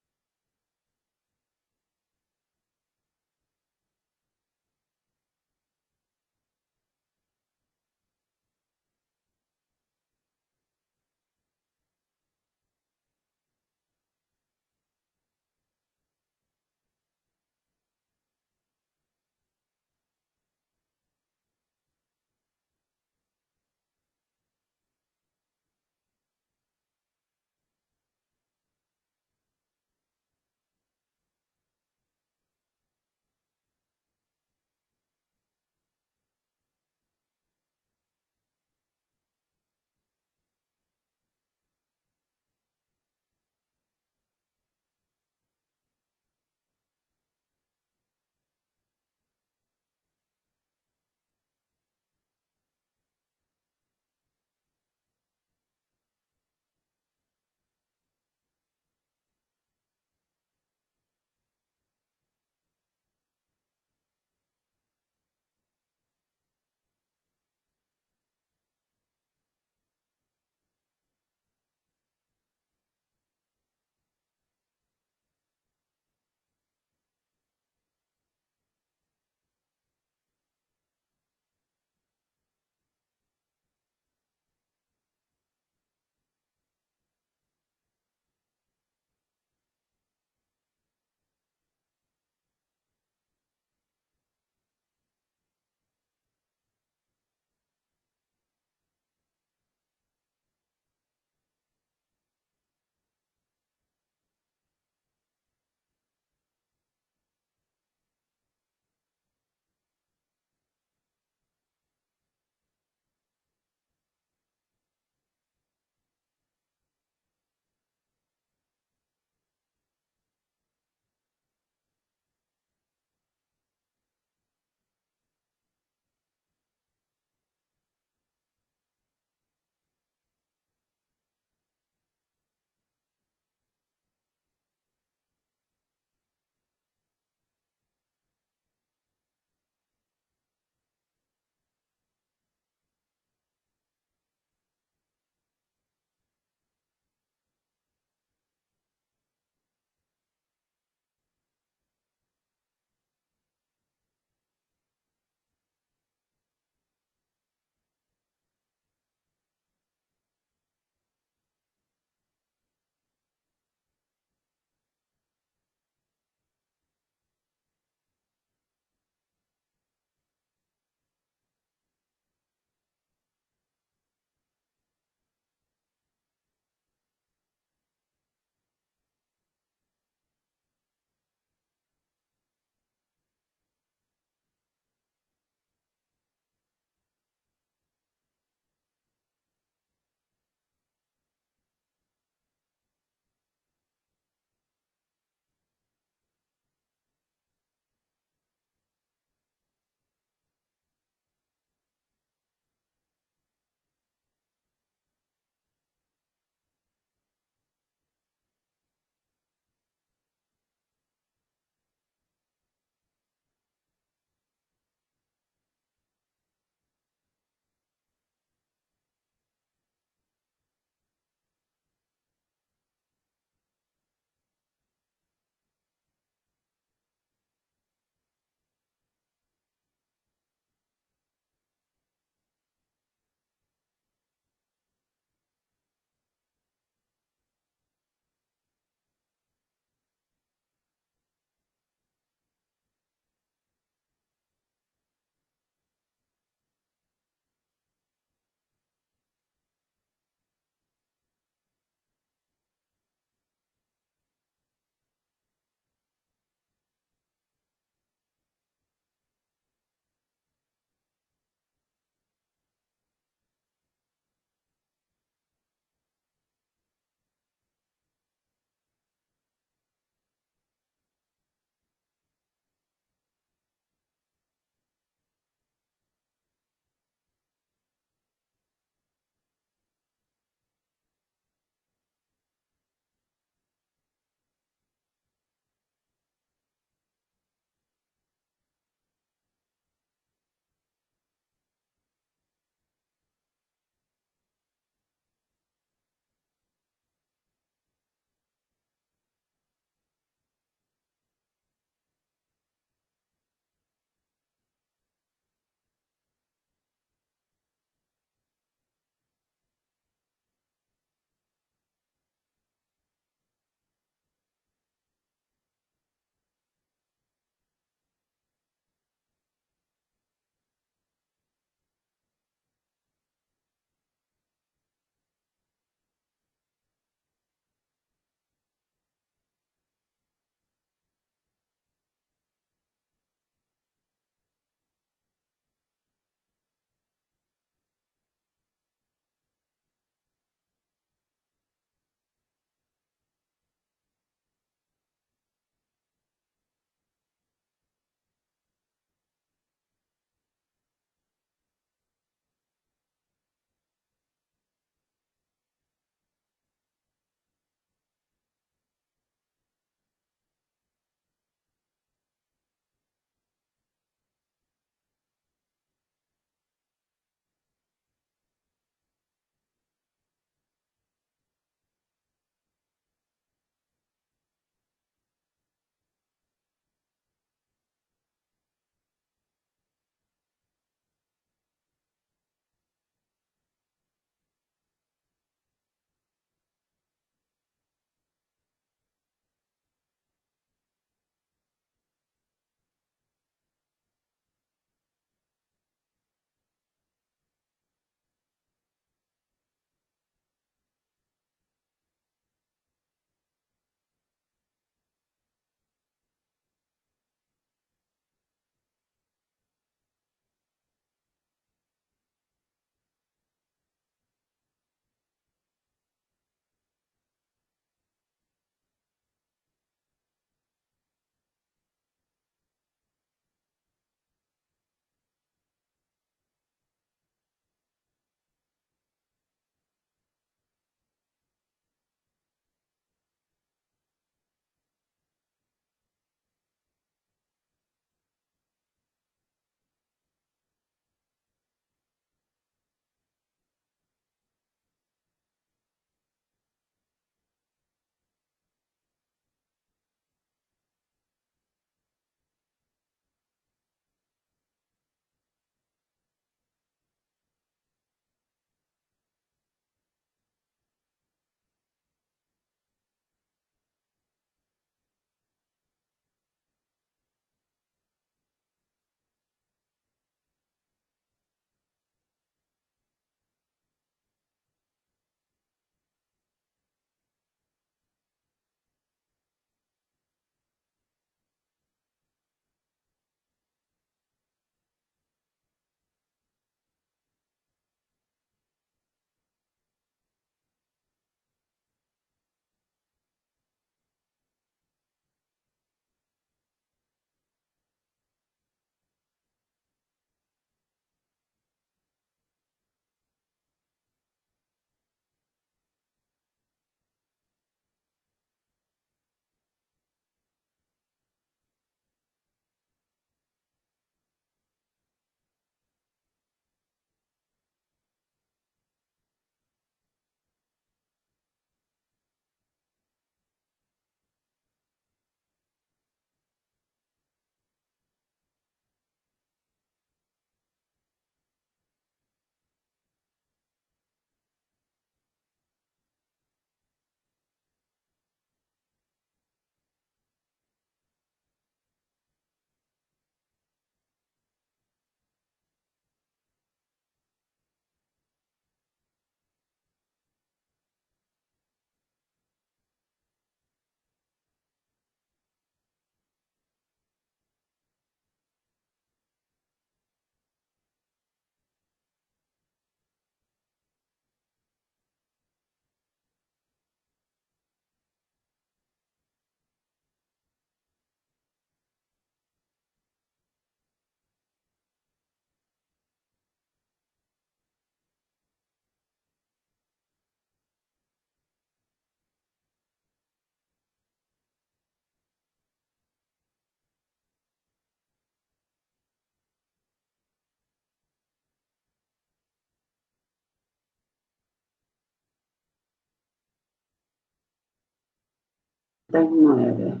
39.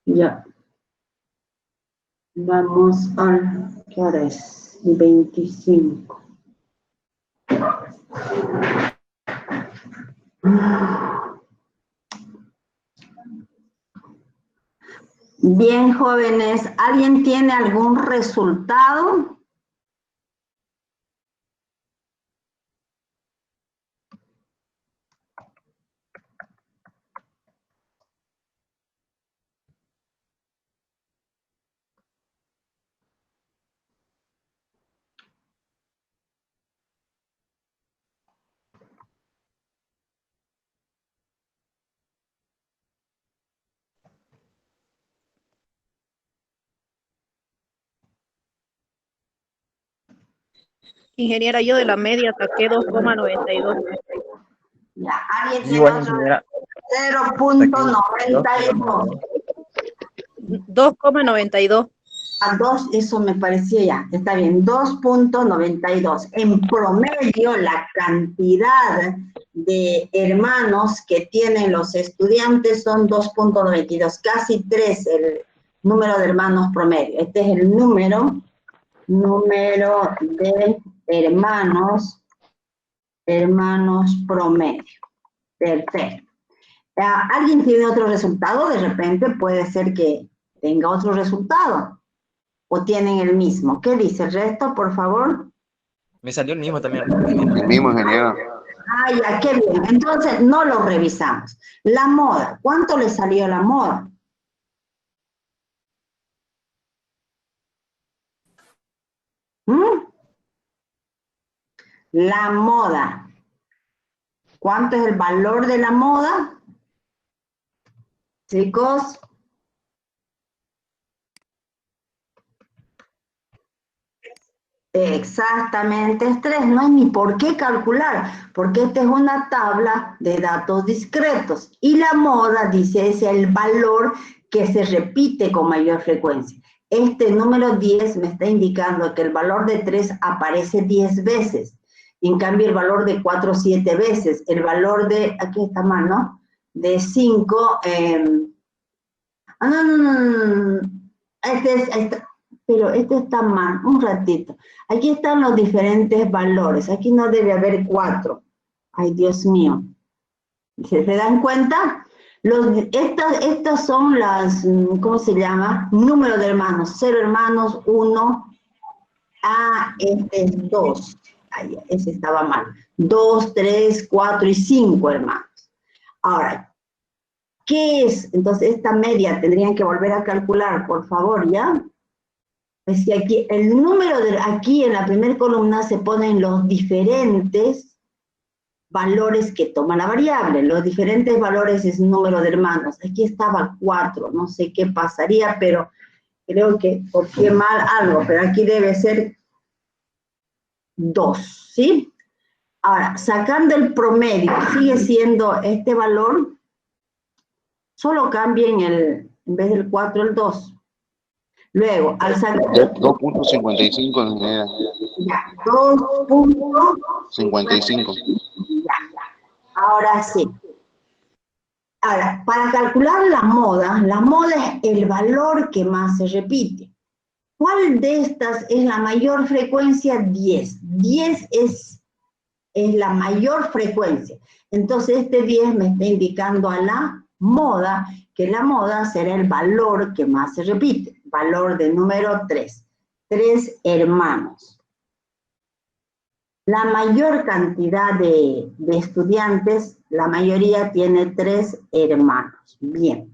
Ya. Vamos al, ¿qué hora es? 25. Bien, jóvenes, ¿alguien tiene algún resultado? Ingeniera, yo de la media saqué 2,92. Ya, ¿alguien tiene Igual, otro? ingeniera. 0.92. 2,92. A 2, eso me parecía ya, está bien, 2.92. En promedio, la cantidad de hermanos que tienen los estudiantes son 2.92, casi 3 el número de hermanos promedio. Este es el número de hermanos promedio. Perfecto. ¿Alguien tiene otro resultado? De repente puede ser que tenga otro resultado. ¿O tienen el mismo? ¿Qué dice el resto, por favor? Me salió el mismo también. El mismo, ingeniero. Ah, ya, qué bien. Entonces, no lo revisamos. La moda. ¿Cuánto le salió la moda? ¿Mm? La moda. ¿Cuánto es el valor de la moda? Chicos. Exactamente, es 3, no hay ni por qué calcular, porque esta es una tabla de datos discretos y la moda, dice, es el valor que se repite con mayor frecuencia. Este número 10 me está indicando que el valor de 3 aparece 10 veces, y en cambio el valor de 4, 7 veces, el valor de, aquí está mal, ¿no? De 5, no, pero este está mal, un ratito. Aquí están los diferentes valores, aquí no debe haber 4. Ay, Dios mío. ¿Se dan cuenta? Estas son las, ¿cómo se llama? Número de hermanos, 0 hermanos, 1, este es 2. Ay, ese estaba mal. 2, 3, 4 y 5 hermanos. Ahora, ¿qué es? Entonces, esta media tendrían que volver a calcular, por favor, ¿ya? Es que aquí, el número aquí en la primera columna se ponen los diferentes valores que toma la variable. Los diferentes valores es número de hermanos. Aquí estaba 4, no sé qué pasaría, pero creo que copié mal algo, pero aquí debe ser 2, ¿sí? Ahora, sacando el promedio, sigue siendo este valor, solo cambien en vez del 4, el 2. Luego, al sacar... 2.55, ingeniera. Ya, 2.55. Ya. Ahora sí. Ahora, para calcular la moda es el valor que más se repite. ¿Cuál de estas es la mayor frecuencia? 10. 10 es la mayor frecuencia. Entonces, este 10 me está indicando a la moda, que la moda será el valor que más se repite. Valor de número 3. 3 hermanos. La mayor cantidad de estudiantes, la mayoría tiene 3 hermanos. Bien.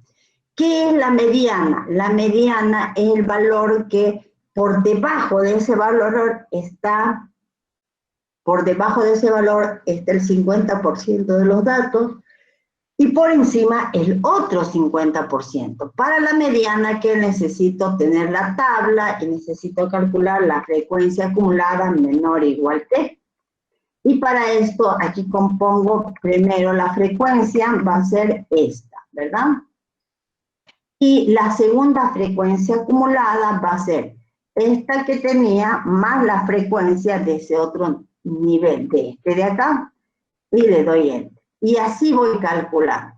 ¿Qué es la mediana? La mediana es el valor que por debajo de ese valor está, el 50% de los datos y por encima el otro 50%. Para la mediana, que necesito tener la tabla y necesito calcular la frecuencia acumulada menor o igual que. Y para esto, aquí compongo primero la frecuencia, va a ser esta, ¿verdad? Y la segunda frecuencia acumulada va a ser esta que tenía más la frecuencia de ese otro nivel, de este de acá, y le doy Enter. Y así voy calculando.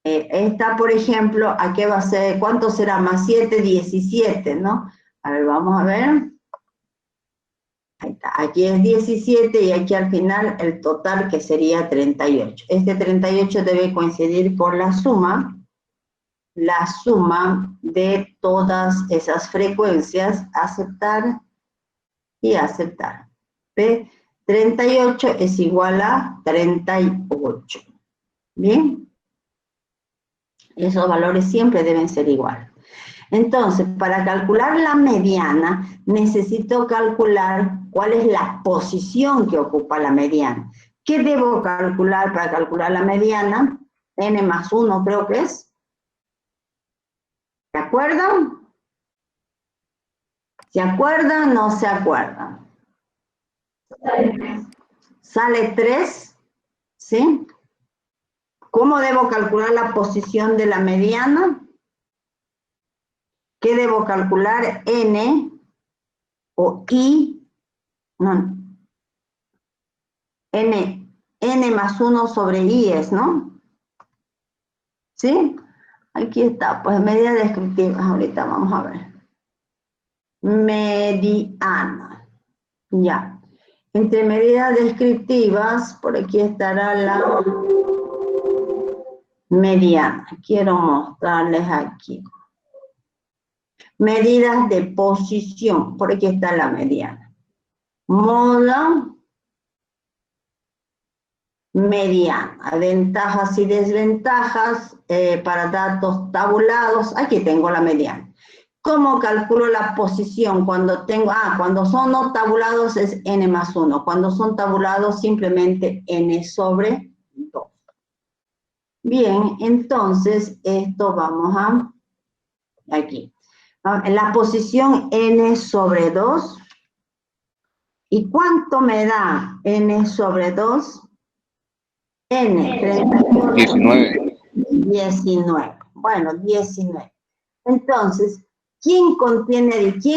Esta, por ejemplo, ¿a qué va a ser? ¿Cuánto será? Más 7, 17, ¿no? A ver, vamos a ver. Ahí está. Aquí es 17 y aquí al final el total que sería 38. Este 38 debe coincidir con la suma de todas esas frecuencias, aceptar y aceptar. ¿Ve? 38 es igual a 38. ¿Bien? Esos valores siempre deben ser iguales. Entonces, para calcular la mediana, necesito calcular cuál es la posición que ocupa la mediana. ¿Qué debo calcular para calcular la mediana? N más 1 creo que es. ¿Se acuerdan? ¿Se acuerdan o no se acuerdan? Sale 3, ¿sí? ¿Cómo debo calcular la posición de la mediana? ¿Qué debo calcular? N o I, no, N más 1 sobre I es, ¿no? ¿Sí? Aquí está, pues medidas descriptivas, ahorita vamos a ver. Mediana, ya. Entre medidas descriptivas, por aquí estará la mediana. Quiero mostrarles aquí. Medidas de posición, por aquí está la mediana. Modo mediana, ventajas y desventajas para datos tabulados. Aquí tengo la mediana. ¿Cómo calculo la posición? Cuando tengo, cuando son no tabulados es n más 1. Cuando son tabulados simplemente n sobre 2. Bien, entonces esto vamos a aquí. La posición n sobre 2. ¿Y cuánto me da n sobre 2? N, 38. 19. 19. Bueno, 19. Entonces, ¿quién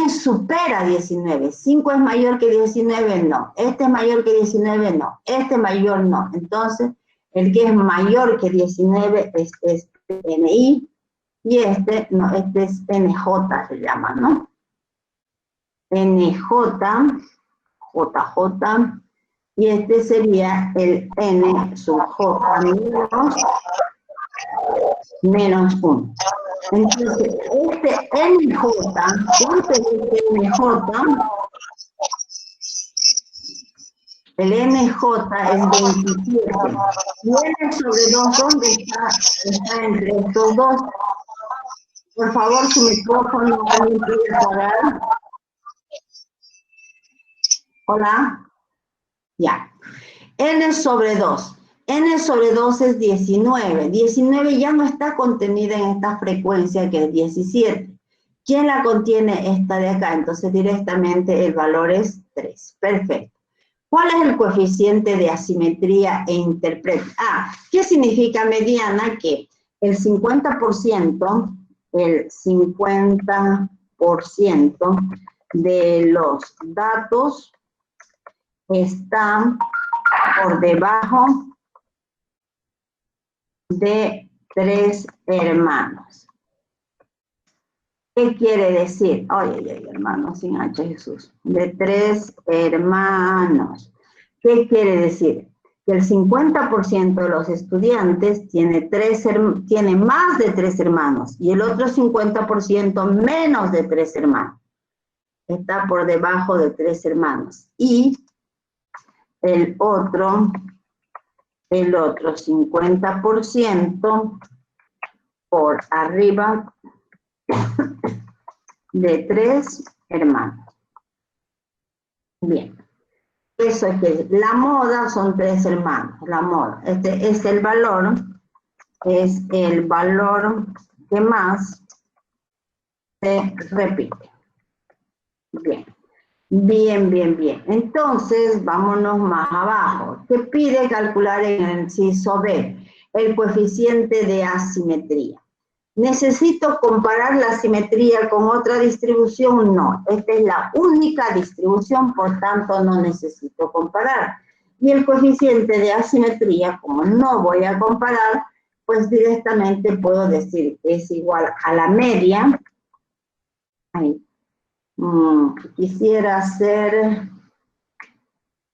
supera 19? 5 es mayor que 19, no. Este es mayor que 19, no. Este mayor, no. Entonces, el que es mayor que 19 es NI, y este, no, este es NJ, se llama, ¿no? NJ, JJ, y este sería el N sub J menos 1. Entonces, este NJ, ¿cuánto es este NJ? El NJ es 27. Y N sobre 2, ¿dónde está? Está entre estos dos. Por favor, su micrófono, ¿alguien puede apagar? Hola. Ya. N sobre 2. N sobre 2 es 19. 19 ya no está contenida en esta frecuencia que es 17. ¿Quién la contiene? Esta de acá. Entonces directamente el valor es 3. Perfecto. ¿Cuál es el coeficiente de asimetría e interpreta? ¿Qué significa mediana? Que el 50% de los datos están por debajo de 3 hermanos. ¿Qué quiere decir? Oye, hermanos, sin H, Jesús. De 3 hermanos. ¿Qué quiere decir? Que el 50% de los estudiantes tiene más de 3 hermanos y el otro 50% menos de 3 hermanos. Está por debajo de 3 hermanos. Y el otro 50% por arriba de 3 hermanos. Bien. Eso es que la moda son 3 hermanos. La moda. Este es el valor que más se repite. Bien. Bien. Entonces, vámonos más abajo. ¿Qué pide calcular en el inciso B? El coeficiente de asimetría. ¿Necesito comparar la asimetría con otra distribución? No. Esta es la única distribución, por tanto, no necesito comparar. Y el coeficiente de asimetría, como no voy a comparar, pues directamente puedo decir que es igual a la media. Ahí. Quisiera hacer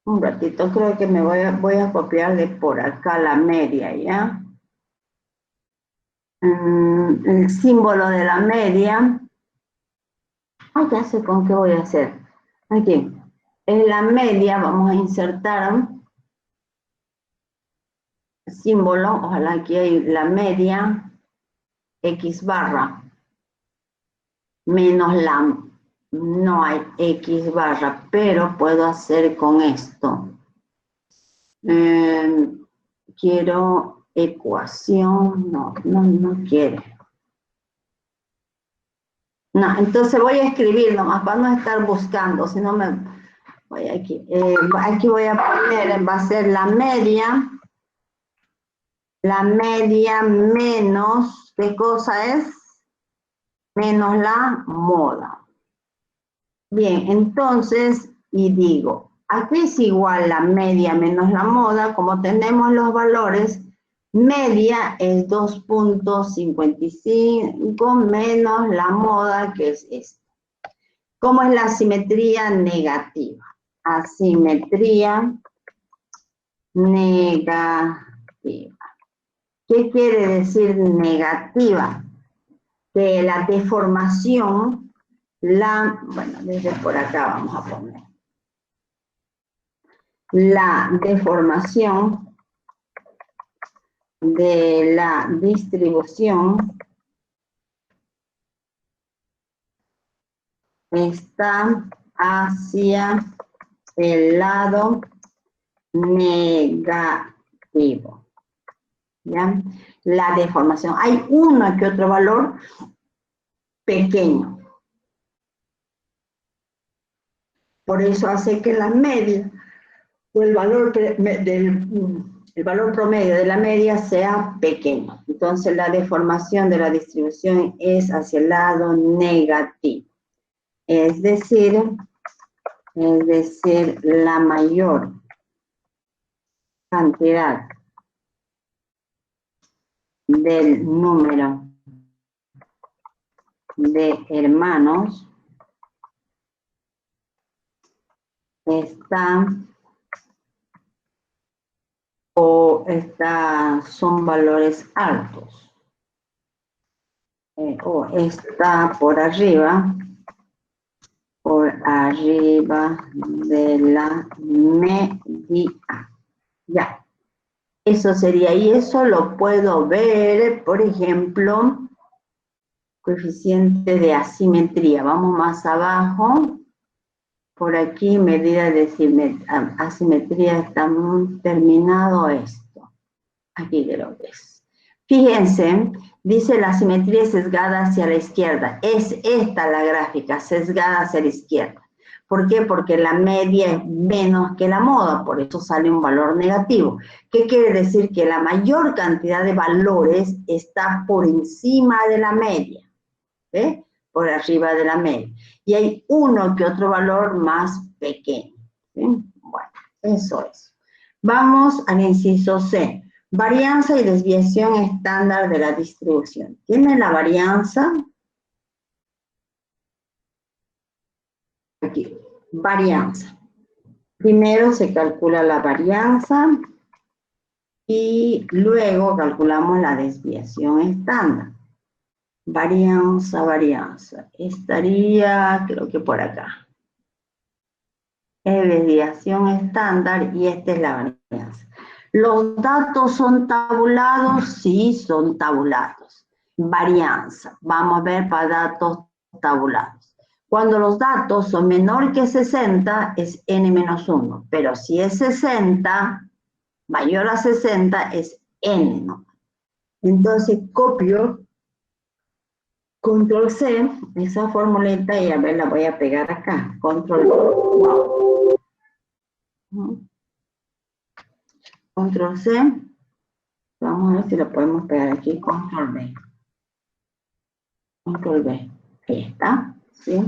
un ratito, creo que me voy a copiar de por acá la media, ¿ya? El símbolo de la media. Ah, ya sé con qué voy a hacer. Aquí. En la media vamos a insertar símbolo, ojalá aquí hay la media, X barra, menos la, no hay X barra, pero puedo hacer con esto. Quiero ecuación, no quiere. No, entonces voy a escribir nomás para no estar buscando, si no me voy aquí. Aquí voy a poner, va a ser la media menos, ¿qué cosa es? Menos la moda. Bien, entonces, y digo, aquí es igual la media menos la moda, como tenemos los valores, media es 2.55 menos la moda, que es esta. ¿Cómo es la asimetría negativa? Asimetría negativa. ¿Qué quiere decir negativa? Que la deformación, bueno, desde por acá vamos a poner. La deformación de la distribución está hacia el lado negativo. ¿Ya? La deformación. Hay uno que otro valor pequeño. Por eso hace que la media o el valor promedio de la media sea pequeño. Entonces la deformación de la distribución es hacia el lado negativo. Es decir, la mayor cantidad del número de hermanos son valores altos, o está por arriba de la media. Ya, eso sería, y eso lo puedo ver, por ejemplo, coeficiente de asimetría. Vamos más abajo. Por aquí, medida de asimetría, está terminado esto. Aquí creo que es. Fíjense, dice la asimetría sesgada hacia la izquierda. Es esta la gráfica, sesgada hacia la izquierda. ¿Por qué? Porque la media es menos que la moda, por eso sale un valor negativo. ¿Qué quiere decir? Que la mayor cantidad de valores está por encima de la media, ¿eh? Por arriba de la media. Y hay uno que otro valor más pequeño, ¿sí? Bueno, eso es. Vamos al inciso C. Varianza y desviación estándar de la distribución. ¿Tiene la varianza? Aquí, varianza. Primero se calcula la varianza y luego calculamos la desviación estándar. Varianza. Estaría, creo que por acá. Es desviación estándar y esta es la varianza. ¿Los datos son tabulados? Sí, son tabulados. Varianza. Vamos a ver para datos tabulados. Cuando los datos son menor que 60 es n-1, pero si es 60, mayor a 60 es n, ¿no? Entonces copio, control C, esa formulita, y a ver, la voy a pegar acá. Control wow. Control C. Vamos a ver si lo podemos pegar aquí. Control B. Control B. Ahí está. ¿Sí?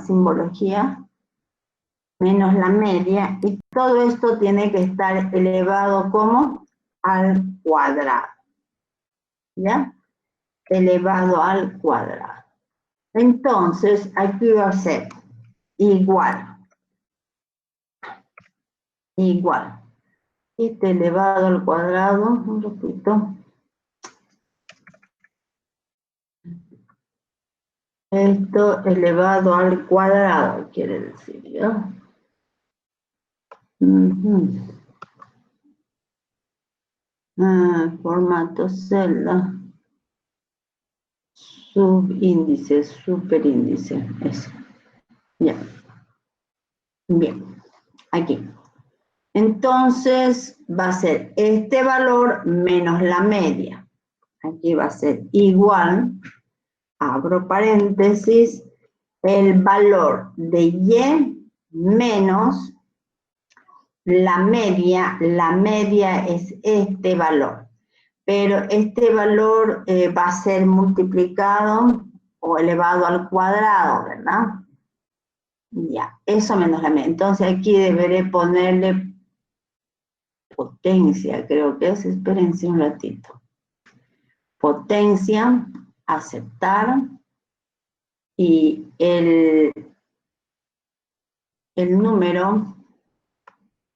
simbología, menos la media, y todo esto tiene que estar elevado como al cuadrado, ¿ya? Elevado al cuadrado. Entonces, aquí va a ser igual. Este elevado al cuadrado, un repito. Esto elevado al cuadrado, quiere decir, ¿ya? Formato celda. Subíndice, superíndice, eso. Ya. Bien, aquí. Entonces va a ser este valor menos la media. Aquí va a ser igual, abro paréntesis, el valor de Y menos la media es este valor. Pero este valor va a ser multiplicado o elevado al cuadrado, ¿verdad? Ya, eso menos la media. Entonces aquí deberé ponerle potencia, creo que es. Espérense un ratito. Potencia, aceptar, y el número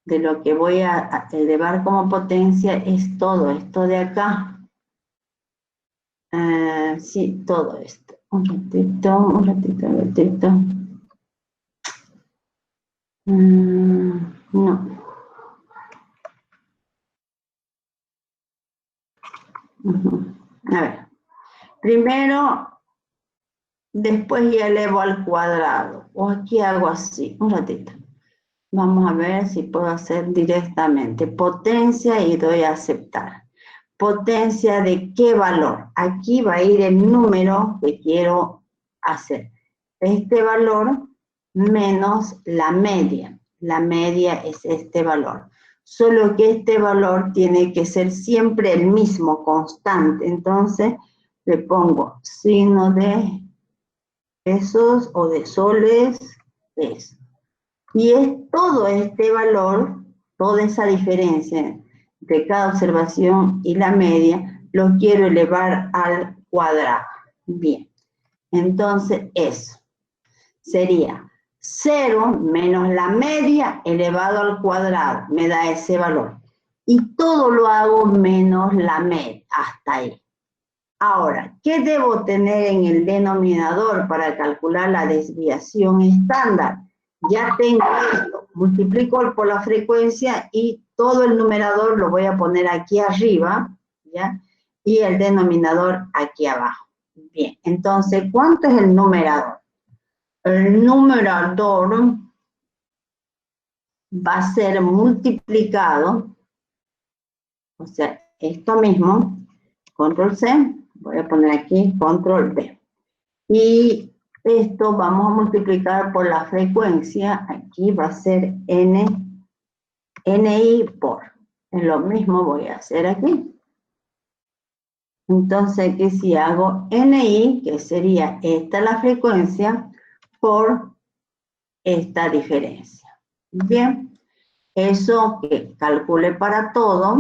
de lo que voy a elevar como potencia es todo esto de acá. Sí, todo esto. Un ratito. No. A ver. Primero, después ya elevo al cuadrado. O aquí hago así. Un ratito. Vamos a ver si puedo hacer directamente. Potencia y doy a aceptar. Potencia de qué valor. Aquí va a ir el número que quiero hacer. Este valor menos la media. La media es este valor. Solo que este valor tiene que ser siempre el mismo, constante. Entonces le pongo signo de pesos o de soles, pesos. Y es todo este valor, toda esa diferencia de cada observación y la media, lo quiero elevar al cuadrado. Bien, entonces eso sería 0 menos la media elevado al cuadrado, me da ese valor. Y todo lo hago menos la media, hasta ahí. Ahora, ¿qué debo tener en el denominador para calcular la desviación estándar? Ya tengo esto, multiplico por la frecuencia y todo el numerador lo voy a poner aquí arriba, ¿ya? Y el denominador aquí abajo. Bien, entonces, ¿cuánto es el numerador? El numerador va a ser multiplicado, o sea, esto mismo, control C, voy a poner aquí control V. Y esto vamos a multiplicar por la frecuencia, aquí va a ser NI por. Es lo mismo voy a hacer aquí. Entonces aquí si hago NI, que sería esta la frecuencia, por esta diferencia. Bien, eso que calcule para todo.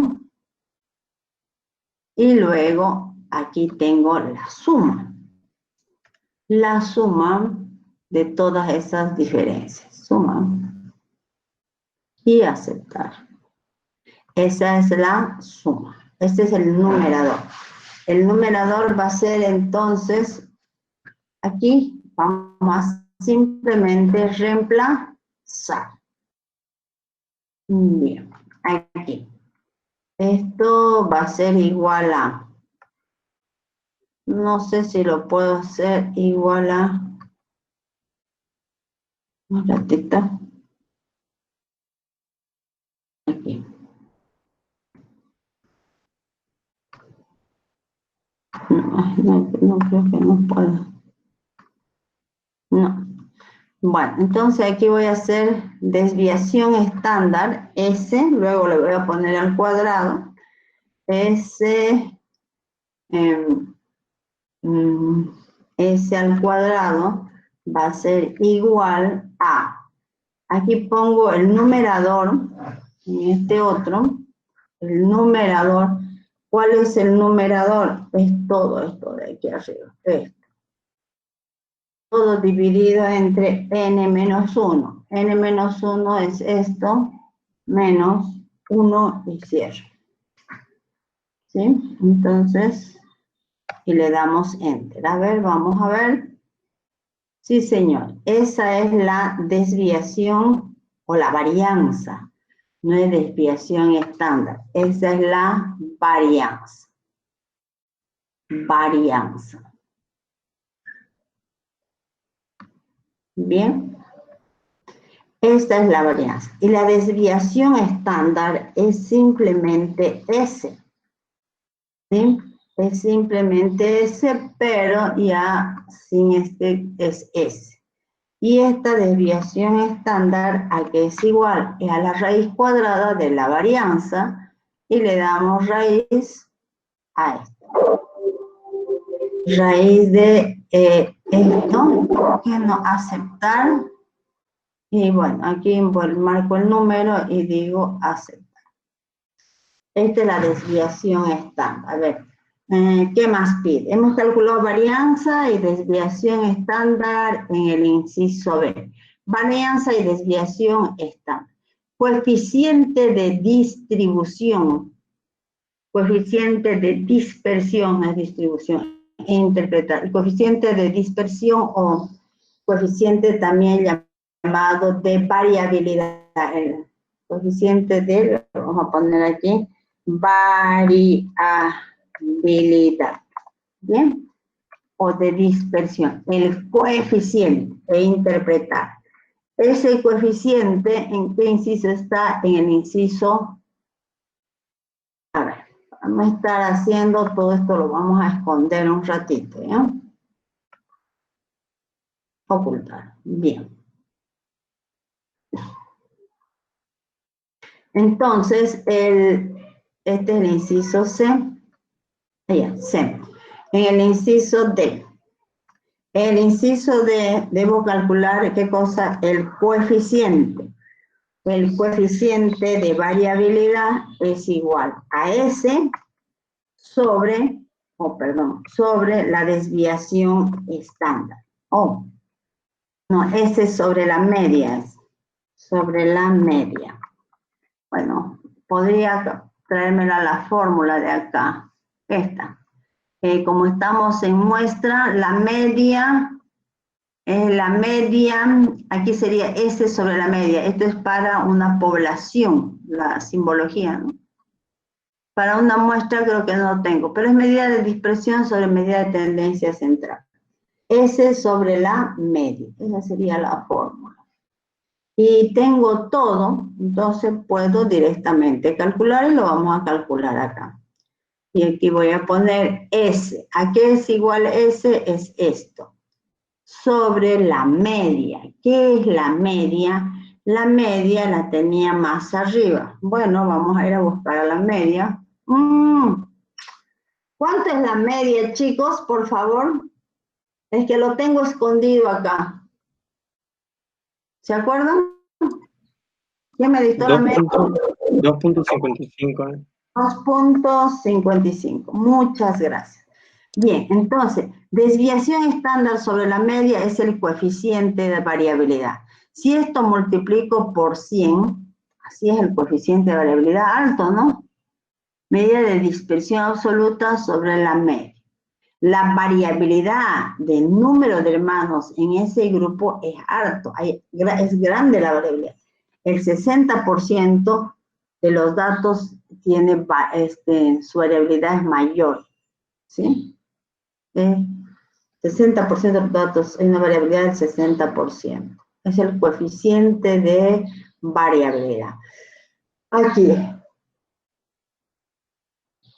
Y luego aquí tengo la suma. La suma de todas esas diferencias. Suma y aceptar. Esa es la suma. Este es el numerador. El numerador va a ser entonces, aquí vamos a simplemente reemplazar. Bien, aquí. Esto va a ser igual a, no sé si lo puedo hacer igual a, un ratito. Aquí. No creo que no pueda. No. Bueno, entonces aquí voy a hacer desviación estándar, S, luego le voy a poner al cuadrado, S, S al cuadrado va a ser igual a, aquí pongo el numerador, en este otro, el numerador. ¿Cuál es el numerador? Es todo esto de aquí arriba, esto. Todo dividido entre n menos 1. N menos 1 es esto, menos 1 y cierro. ¿Sí? Entonces, y le damos enter. A ver, vamos a ver. Sí, señor. Esa es la desviación o la varianza. No es desviación estándar. Esa es la varianza. Varianza. Bien. Esta es la varianza. Y la desviación estándar es simplemente S. ¿Sí? Es simplemente S, pero ya sin este es S. Y esta desviación estándar, ¿a qué es igual? Es a la raíz cuadrada de la varianza y le damos raíz a esto. Raíz de esto, que no aceptar. Y bueno, aquí marco el número y digo aceptar. Esta es la desviación estándar. A ver, ¿qué más pide? Hemos calculado varianza y desviación estándar en el inciso B. Varianza y desviación estándar. Coeficiente de distribución. Coeficiente de dispersión, es distribución. Interpretar. El coeficiente de dispersión o coeficiente también llamado de variabilidad. El coeficiente de, vamos a poner aquí, variabilidad, ¿bien? O de dispersión, el coeficiente e interpretar. Ese coeficiente, ¿en qué inciso está? En el inciso, a ver, vamos a estar haciendo todo esto, lo vamos a esconder un ratito, ¿ya? Ocultar, bien. Entonces, este es el inciso C. Allá, C. En el inciso D. En el inciso D debo calcular, ¿qué cosa? El coeficiente. El coeficiente de variabilidad es igual a S sobre, sobre la desviación estándar. No, S sobre la media. Sobre la media. Bueno, podría traérmela la fórmula de acá, esta. Como estamos en muestra, la media, aquí sería S sobre la media. Esto es para una población, la simbología, ¿no? Para una muestra creo que no tengo, pero es medida de dispersión sobre medida de tendencia central. S sobre la media, esa sería la fórmula. Y tengo todo, entonces puedo directamente calcular y lo vamos a calcular acá. Y aquí voy a poner S. ¿A qué es igual S? Es esto. Sobre la media. ¿Qué es la media? La media la tenía más arriba. Bueno, vamos a ir a buscar a la media. ¿Cuánto es la media, chicos? Por favor. Es que lo tengo escondido acá. ¿Se acuerdan? ¿Quién me dictó la media? 2.55. 2.55. Muchas gracias. Bien, entonces, desviación estándar sobre la media es el coeficiente de variabilidad. Si esto multiplico por 100, así es el coeficiente de variabilidad alto, ¿no? Medida de dispersión absoluta sobre la media. La variabilidad del número de hermanos en ese grupo es alto, es grande la variabilidad. El 60% de los datos tiene, su variabilidad es mayor, ¿sí? 60% de los datos, hay una variabilidad del 60%. Es el coeficiente de variabilidad. Aquí.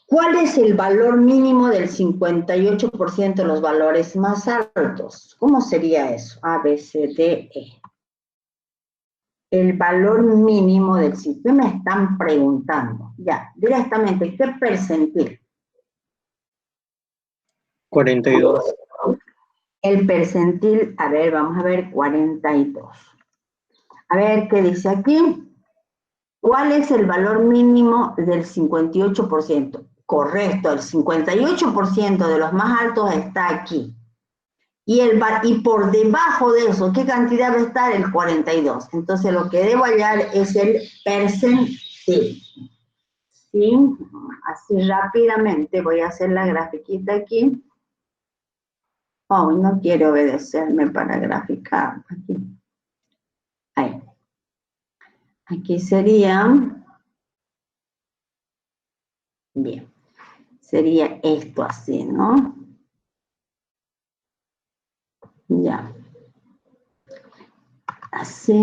¿Cuál es el valor mínimo del 58% de los valores más altos? ¿Cómo sería eso? A, B, C, D, E. El valor mínimo del sitio. Me están preguntando. Ya, directamente, ¿qué percentil? 42. El percentil, a ver, vamos a ver, 42. A ver, ¿qué dice aquí? ¿Cuál es el valor mínimo del 58%? Correcto, el 58% de los más altos está aquí. Y por debajo de eso, ¿qué cantidad va a estar? El 42. Entonces lo que debo hallar es el percentil. ¿Sí? Así rápidamente voy a hacer la grafiquita aquí. Oh, no quiere obedecerme para graficar. Aquí. Ahí. Aquí sería, bien, sería esto así, ¿no? Ya. Así.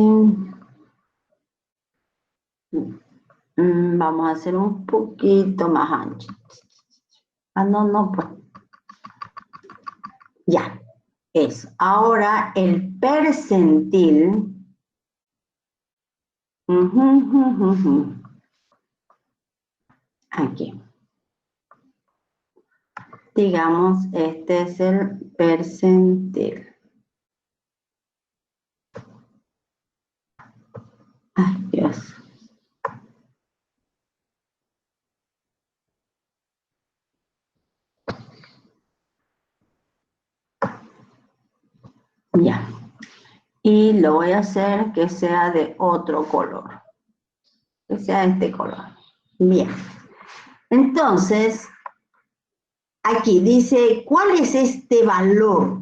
Vamos a hacer un poquito más ancho. Ah, no, pues. Ya. Eso. Ahora el percentil. Aquí. Digamos, este es el percentil. Ay, Dios. Ya. Y lo voy a hacer que sea de otro color. Que sea este color. Bien. Entonces, aquí dice, ¿cuál es este valor?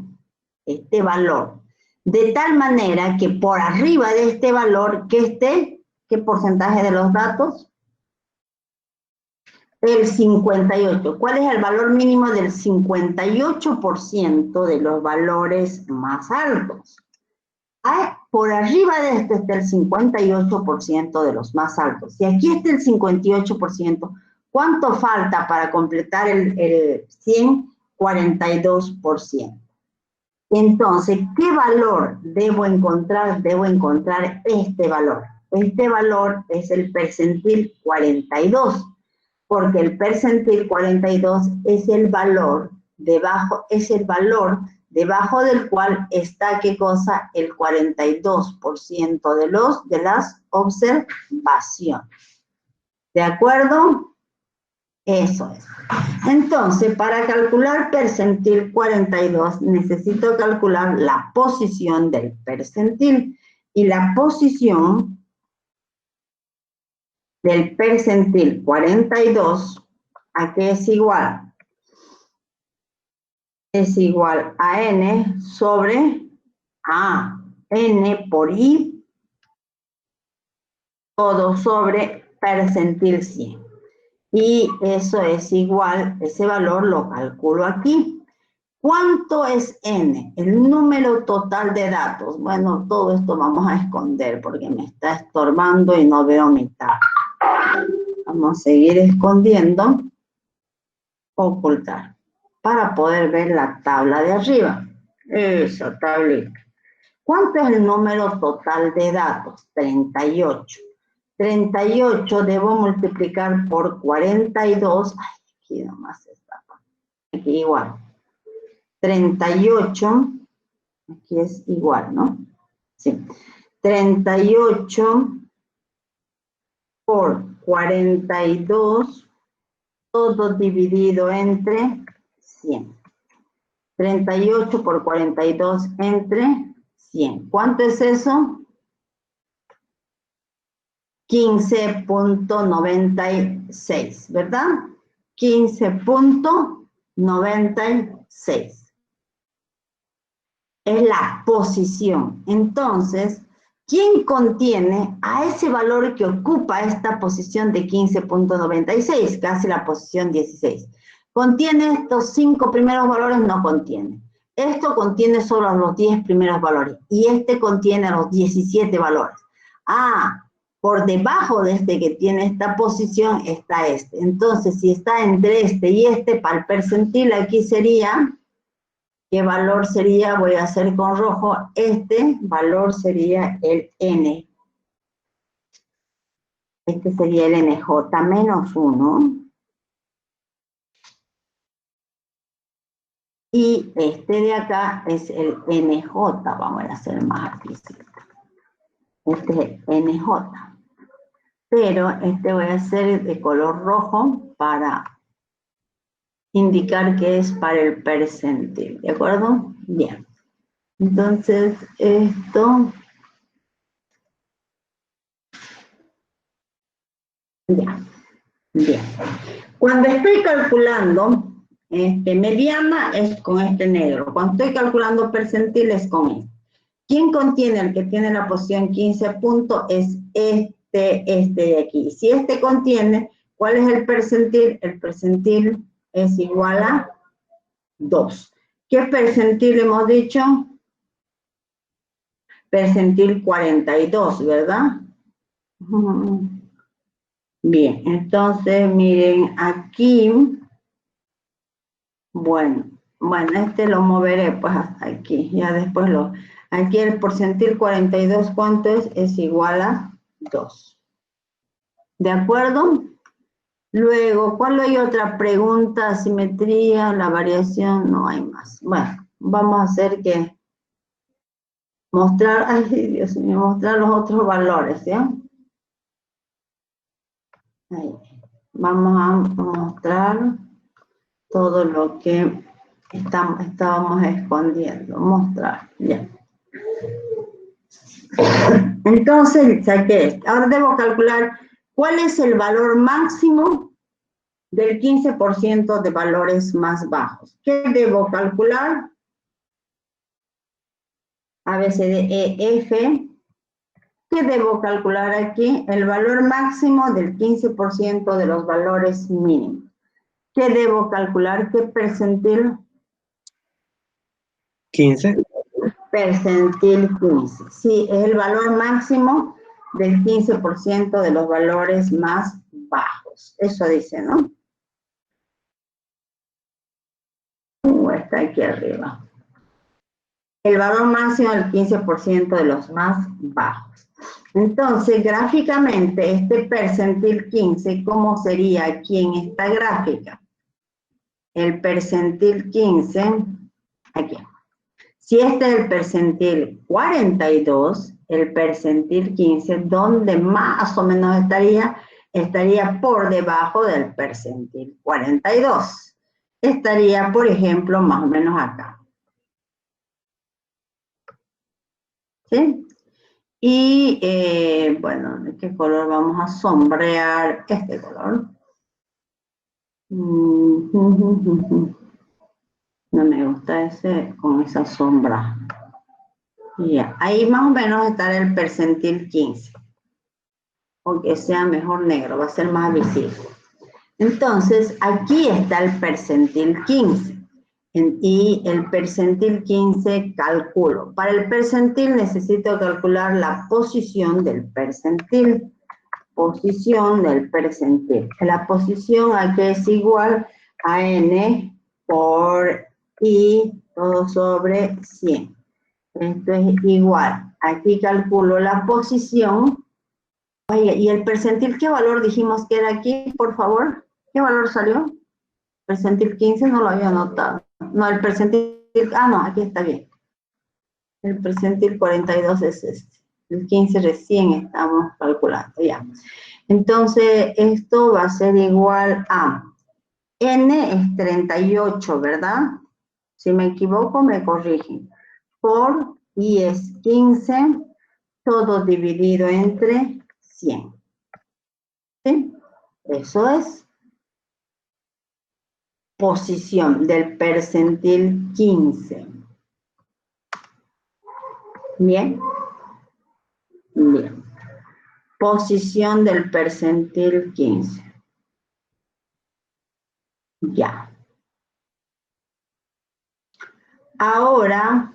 Este valor. De tal manera que por arriba de este valor, que esté, ¿qué porcentaje de los datos? El 58. ¿Cuál es el valor mínimo del 58% de los valores más altos? Por arriba de este está el 58% de los más altos. Si aquí está el 58%, ¿cuánto falta para completar el 100? 42%. Entonces, ¿qué valor debo encontrar? Debo encontrar este valor. Este valor es el percentil 42, porque el percentil 42 es el valor debajo del cual está, ¿qué cosa? El 42% de las observaciones. ¿De acuerdo? Eso es. Entonces, para calcular percentil 42, necesito calcular la posición del percentil. Y la posición del percentil 42, ¿a qué es igual? Es igual a n sobre a n por i, todo sobre percentil 100. Y eso es igual, ese valor lo calculo aquí. ¿Cuánto es n? El número total de datos. Bueno, todo esto vamos a esconder porque me está estorbando y no veo mi tabla. Vamos a seguir escondiendo, ocultar, para poder ver la tabla de arriba. Esa tablita. ¿Cuánto es el número total de datos? 38. 38 debo multiplicar por 42. Ay, aquí nomás está. Aquí igual. 38, aquí es igual, ¿no? Sí. 38 por 42, todo dividido entre 100. 38 por 42 entre 100. ¿Cuánto es eso? 15.96, ¿verdad? 15.96. Es la posición. Entonces, ¿quién contiene a ese valor que ocupa esta posición de 15.96? Casi la posición 16. ¿Contiene estos 5 primeros valores? No contiene. Esto contiene solo los 10 primeros valores. Y este contiene los 17 valores. Por debajo de este que tiene esta posición está este. Entonces, si está entre este y este, para el percentil aquí sería... ¿Qué valor sería? Voy a hacer con rojo. Este valor sería el N. Este sería el NJ menos 1. Y este de acá es el NJ, vamos a hacer más artístico. Este es el NJ. Pero este voy a hacer de color rojo para indicar que es para el percentil, ¿de acuerdo? Bien. Entonces, esto... Ya, bien. Cuando estoy calculando mediana es con este negro. Cuando estoy calculando percentil es con este. ¿Quién contiene? El que tiene la posición 15 puntos es este de aquí. Si este contiene, ¿cuál es el percentil? El percentil es igual a 2. ¿Qué percentil hemos dicho? Percentil 42, ¿verdad? Bien, entonces miren aquí, bueno, este lo moveré pues hasta aquí, ya después aquí el percentil 42, ¿cuánto es? Es igual a 2. ¿De acuerdo? Luego, ¿cuál hay otra pregunta? Simetría, la variación, no hay más. Bueno, vamos a hacer que mostrar, ay Dios mío, mostrar los otros valores, ¿ya? Ahí. Vamos a mostrar todo lo que estábamos escondiendo, mostrar, ya. Entonces, saqué esto. Ahora debo calcular cuál es el valor máximo del 15% de valores más bajos. ¿Qué debo calcular? A, B, C, D, E, F. ¿Qué debo calcular aquí? El valor máximo del 15% de los valores mínimos. ¿Qué debo calcular? ¿Qué percentil? 15. Percentil 15. Sí, es el valor máximo del 15% de los valores más bajos. Eso dice, ¿no? Está aquí arriba. El valor máximo del 15% de los más bajos. Entonces, gráficamente, este percentil 15, ¿cómo sería aquí en esta gráfica? El percentil 15, aquí. Si este es el percentil 42, el percentil 15, ¿dónde más o menos estaría? Estaría por debajo del percentil 42. Estaría, por ejemplo, más o menos acá. ¿Sí? Y, bueno, ¿de qué color vamos a sombrear? Este color. No me gusta ese con esa sombra. Ya, ahí más o menos estará el percentil 15. Aunque sea mejor negro, va a ser más visible. Entonces, aquí está el percentil 15. Y el percentil 15 calculo. Para el percentil necesito calcular la posición del percentil. Posición del percentil. La posición aquí es igual a n por i todo sobre 100. Esto es igual. Aquí calculo la posición. Oye, ¿y el percentil qué valor dijimos que era aquí, por favor? ¿Qué valor salió? Percentil 15 no lo había anotado. No, el percentil, no, aquí está bien. El percentil 42 es este. El 15 recién estamos calculando, ya. Entonces, esto va a ser igual a n es 38, ¿verdad? Si me equivoco, me corrigen. Por i es 15, todo dividido entre 100. ¿Sí? Eso es posición del percentil 15. ¿Bien? Bien. Posición del percentil 15. Ya. Ahora,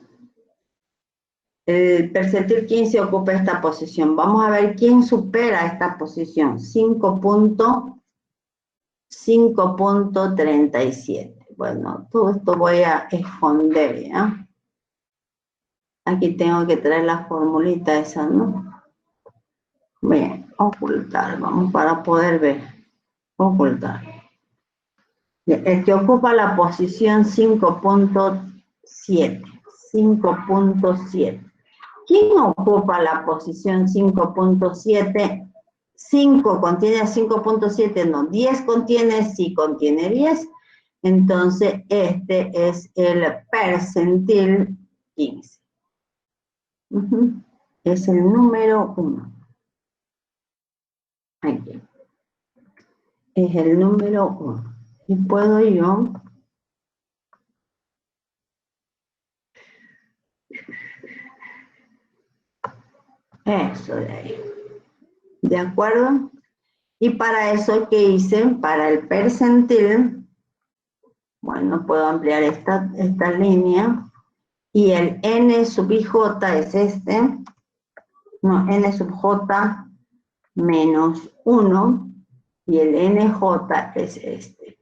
el percentil 15 ocupa esta posición. Vamos a ver quién supera esta posición. 5.37. Bueno, todo esto voy a esconder, ¿ya? Aquí tengo que traer la formulita esa, ¿no? Bien, ocultar, vamos para poder ver. Ocultar. El que ocupa la posición 5.7. 5.7. ¿Quién ocupa la posición 5.7? 5 contiene 5.7, no. 10 contiene, sí contiene 10. Entonces, este es el percentil 15. Es el número 1. Aquí. Es el número 1. Y puedo yo eso de ahí. ¿De acuerdo? Y para eso, ¿qué hice? Para el percentil, bueno, puedo ampliar esta línea. Y el n sub ij es este. No, n sub j menos 1. Y el nj es este.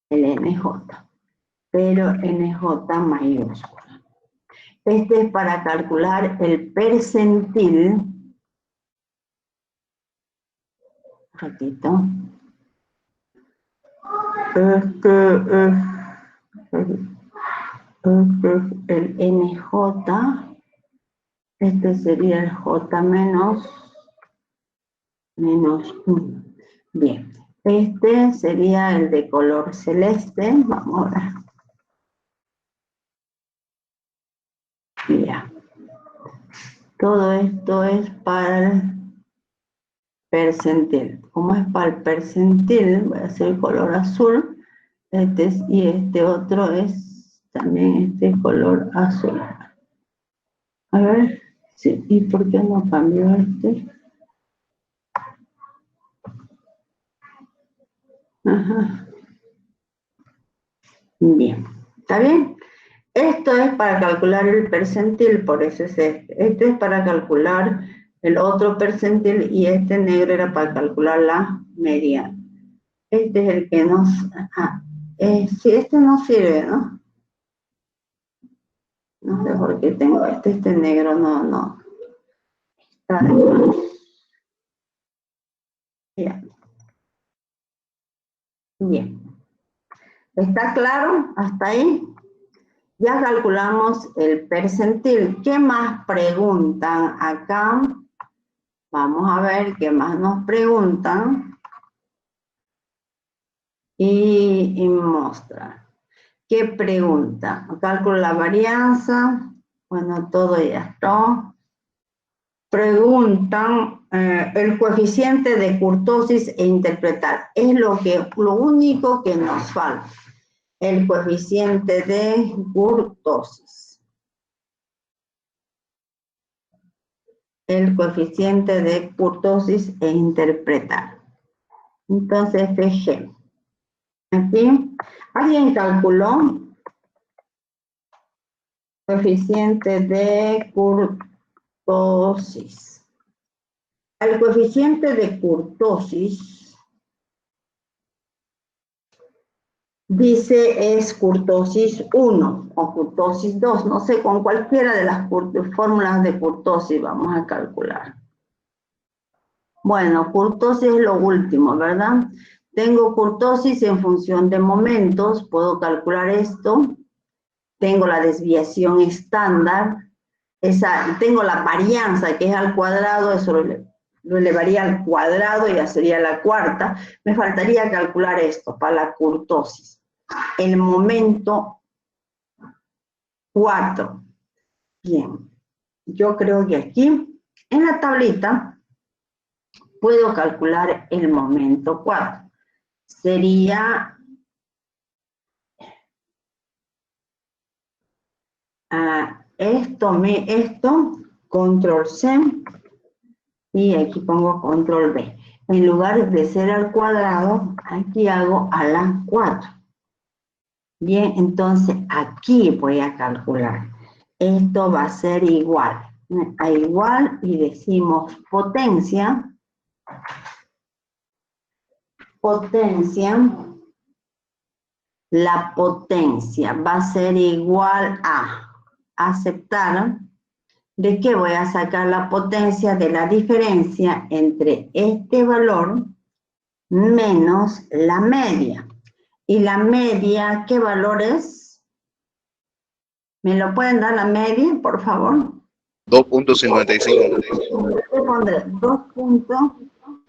El nj. Pero nj mayúscula. Este es para calcular el percentil. Un ratito. Este es el NJ. Este sería el J menos 1. Bien. Este sería el de color celeste. Vamos a ver. Ya. Todo esto es para el percentil. Como es para el percentil, voy a hacer el color azul. Y este otro es también este color azul. A ver, sí, ¿y por qué no cambió este? Ajá. Bien, ¿está bien? Esto es para calcular el percentil, por eso es este. Este es para calcular el otro percentil y este negro era para calcular la mediana. Este es el que nos... sí, este no sirve, ¿no? No sé por qué tengo este negro no. Está de más. Ya. Bien. ¿Está claro hasta ahí? Ya calculamos el percentil. ¿Qué más preguntan acá? Vamos a ver qué más nos preguntan. Y mostrar. ¿Qué pregunta? Cálculo la varianza. Bueno, todo ya está. Preguntan el coeficiente de kurtosis e interpretar. Es lo único que nos falta. El coeficiente de kurtosis. El coeficiente de kurtosis e interpretar. Entonces, FG. Aquí, ¿alguien calculó? Coeficiente de kurtosis. El coeficiente de kurtosis dice es kurtosis 1 o kurtosis 2, no sé, con cualquiera de las fórmulas de kurtosis vamos a calcular. Bueno, kurtosis es lo último, ¿verdad? Tengo kurtosis en función de momentos, puedo calcular esto. Tengo la desviación estándar, tengo la varianza que es al cuadrado, eso lo elevaría al cuadrado y ya sería la cuarta. Me faltaría calcular esto para la kurtosis. El momento 4. Bien, yo creo que aquí, en la tablita, puedo calcular el momento 4. Sería esto, control C, y aquí pongo control B. En lugar de ser al cuadrado, aquí hago a la 4. Bien, entonces aquí voy a calcular. Esto va a ser igual. A igual y decimos potencia. La potencia va a ser igual a aceptar. ¿De qué voy a sacar la potencia? De la diferencia entre este valor menos la media. ¿Y la media qué valor es? ¿Me lo pueden dar la media, por favor? 2.55. ¿Qué pondré?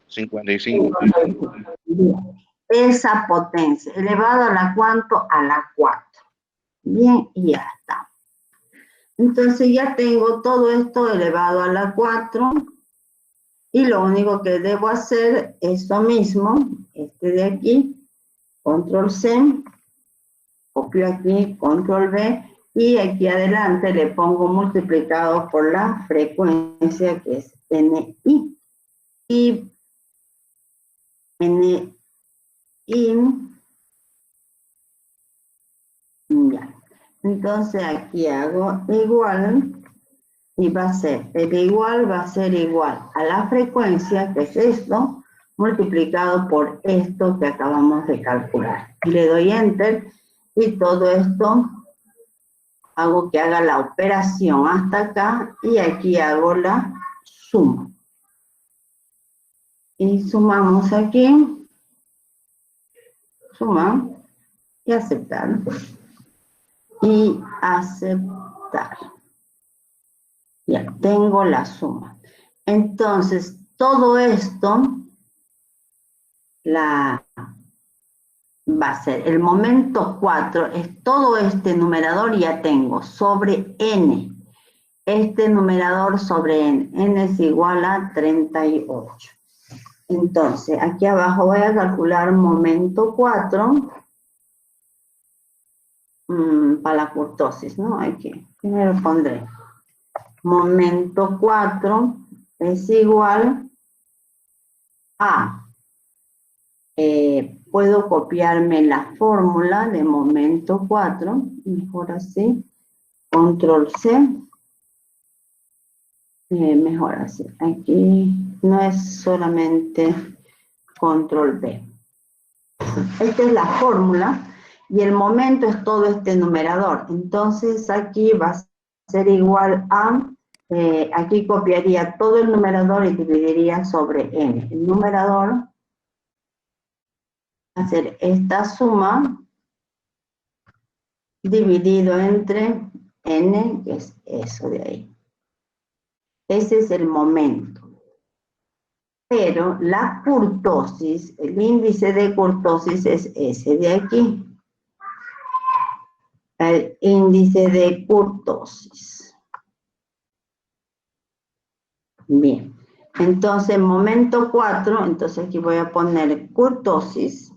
55. Bien. Esa potencia, elevado a la ¿cuánto? A la 4. Bien, y ya está. Entonces ya tengo todo esto elevado a la 4. Y lo único que debo hacer es lo mismo, este de aquí, control C, copio aquí, control V, y aquí adelante le pongo multiplicado por la frecuencia que es NI. Y NI, ya. Entonces aquí hago igual, y va a ser, el igual va a ser igual a la frecuencia, que es esto, multiplicado por esto que acabamos de calcular. Y le doy Enter, y todo esto hago que haga la operación hasta acá, y aquí hago la suma. Y sumamos aquí, sumar, y aceptar. Y aceptar. Ya, tengo la suma. Entonces, todo esto va a ser el momento 4, es todo este numerador ya tengo, sobre n. Este numerador sobre n, n es igual a 38. Entonces, aquí abajo voy a calcular momento 4 para la kurtosis, ¿no? Aquí, primero pondré momento 4 es igual a, puedo copiarme la fórmula de momento 4, mejor así, control C, mejor así, aquí no es solamente control V. Esta es la fórmula y el momento es todo este numerador, entonces aquí va a ser igual a, aquí copiaría todo el numerador y dividiría sobre n. El numerador va a ser esta suma dividido entre n, que es eso de ahí. Ese es el momento. Pero la kurtosis, el índice de kurtosis es ese de aquí. El índice de kurtosis. Bien. Entonces, momento 4, entonces aquí voy a poner kurtosis.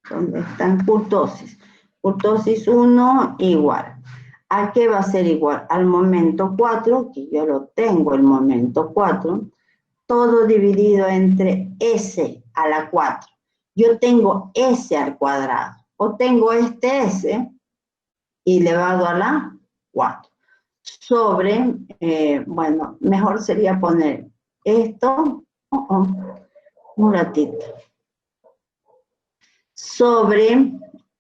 ¿Dónde están kurtosis? Kurtosis 1 igual. ¿A qué va a ser igual? Al momento 4, que yo lo tengo el momento 4, todo dividido entre S a la 4. Yo tengo S al cuadrado, o tengo este S elevado a la 4. Sobre, bueno, mejor sería poner esto, un ratito, sobre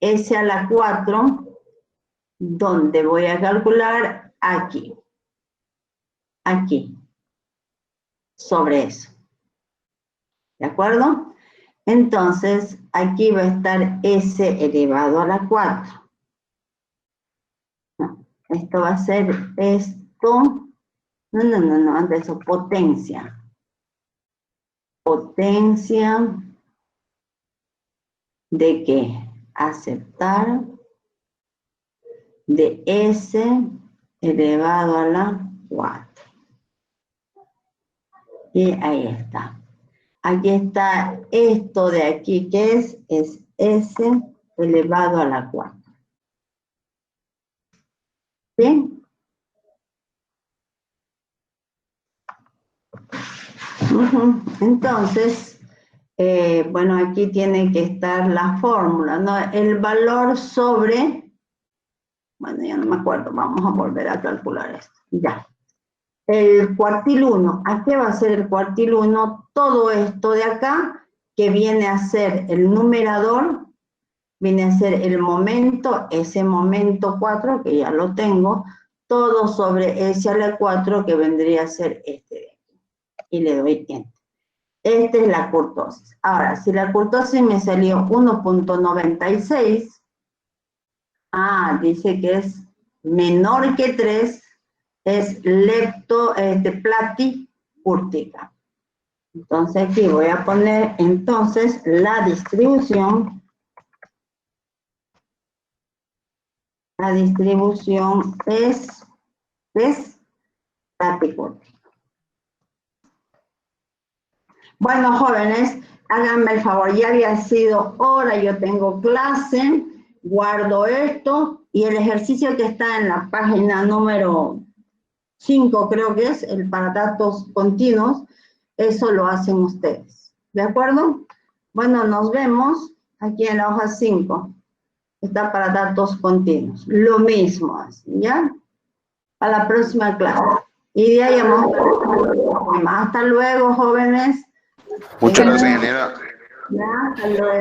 S a la 4, donde voy a calcular aquí, sobre eso. ¿De acuerdo? Entonces, aquí va a estar S elevado a la 4. No, esto va a ser esto. No, antes eso, potencia. Potencia de qué? Aceptar de S elevado a la 4. Y ahí está. Aquí está esto de aquí, que es S elevado a la 4. ¿Bien? Entonces, bueno, aquí tiene que estar la fórmula, ¿no? El valor sobre, bueno, ya no me acuerdo, vamos a volver a calcular esto. Ya. El cuartil 1, ¿a qué va a ser el cuartil 1? Todo esto de acá, que viene a ser el numerador, viene a ser el momento, ese momento 4, que ya lo tengo, todo sobre S a la 4, que vendría a ser este de aquí. Y le doy Enter. Esta es la kurtosis. Ahora, si la kurtosis me salió 1.96, dice que es menor que 3, es platicúrtica. Entonces aquí voy a poner entonces la distribución. La distribución es platicúrtica. Bueno, jóvenes, háganme el favor, ya había sido hora, yo tengo clase, guardo esto y el ejercicio que está en la página número 5, creo que es, el para datos continuos, eso lo hacen ustedes, ¿de acuerdo? Bueno, nos vemos aquí en la hoja 5, está para datos continuos, lo mismo, así, ¿ya? A la próxima clase. Y de ahí vamos a hasta luego, jóvenes. Muchas gracias, ingeniera. Ya, hasta luego.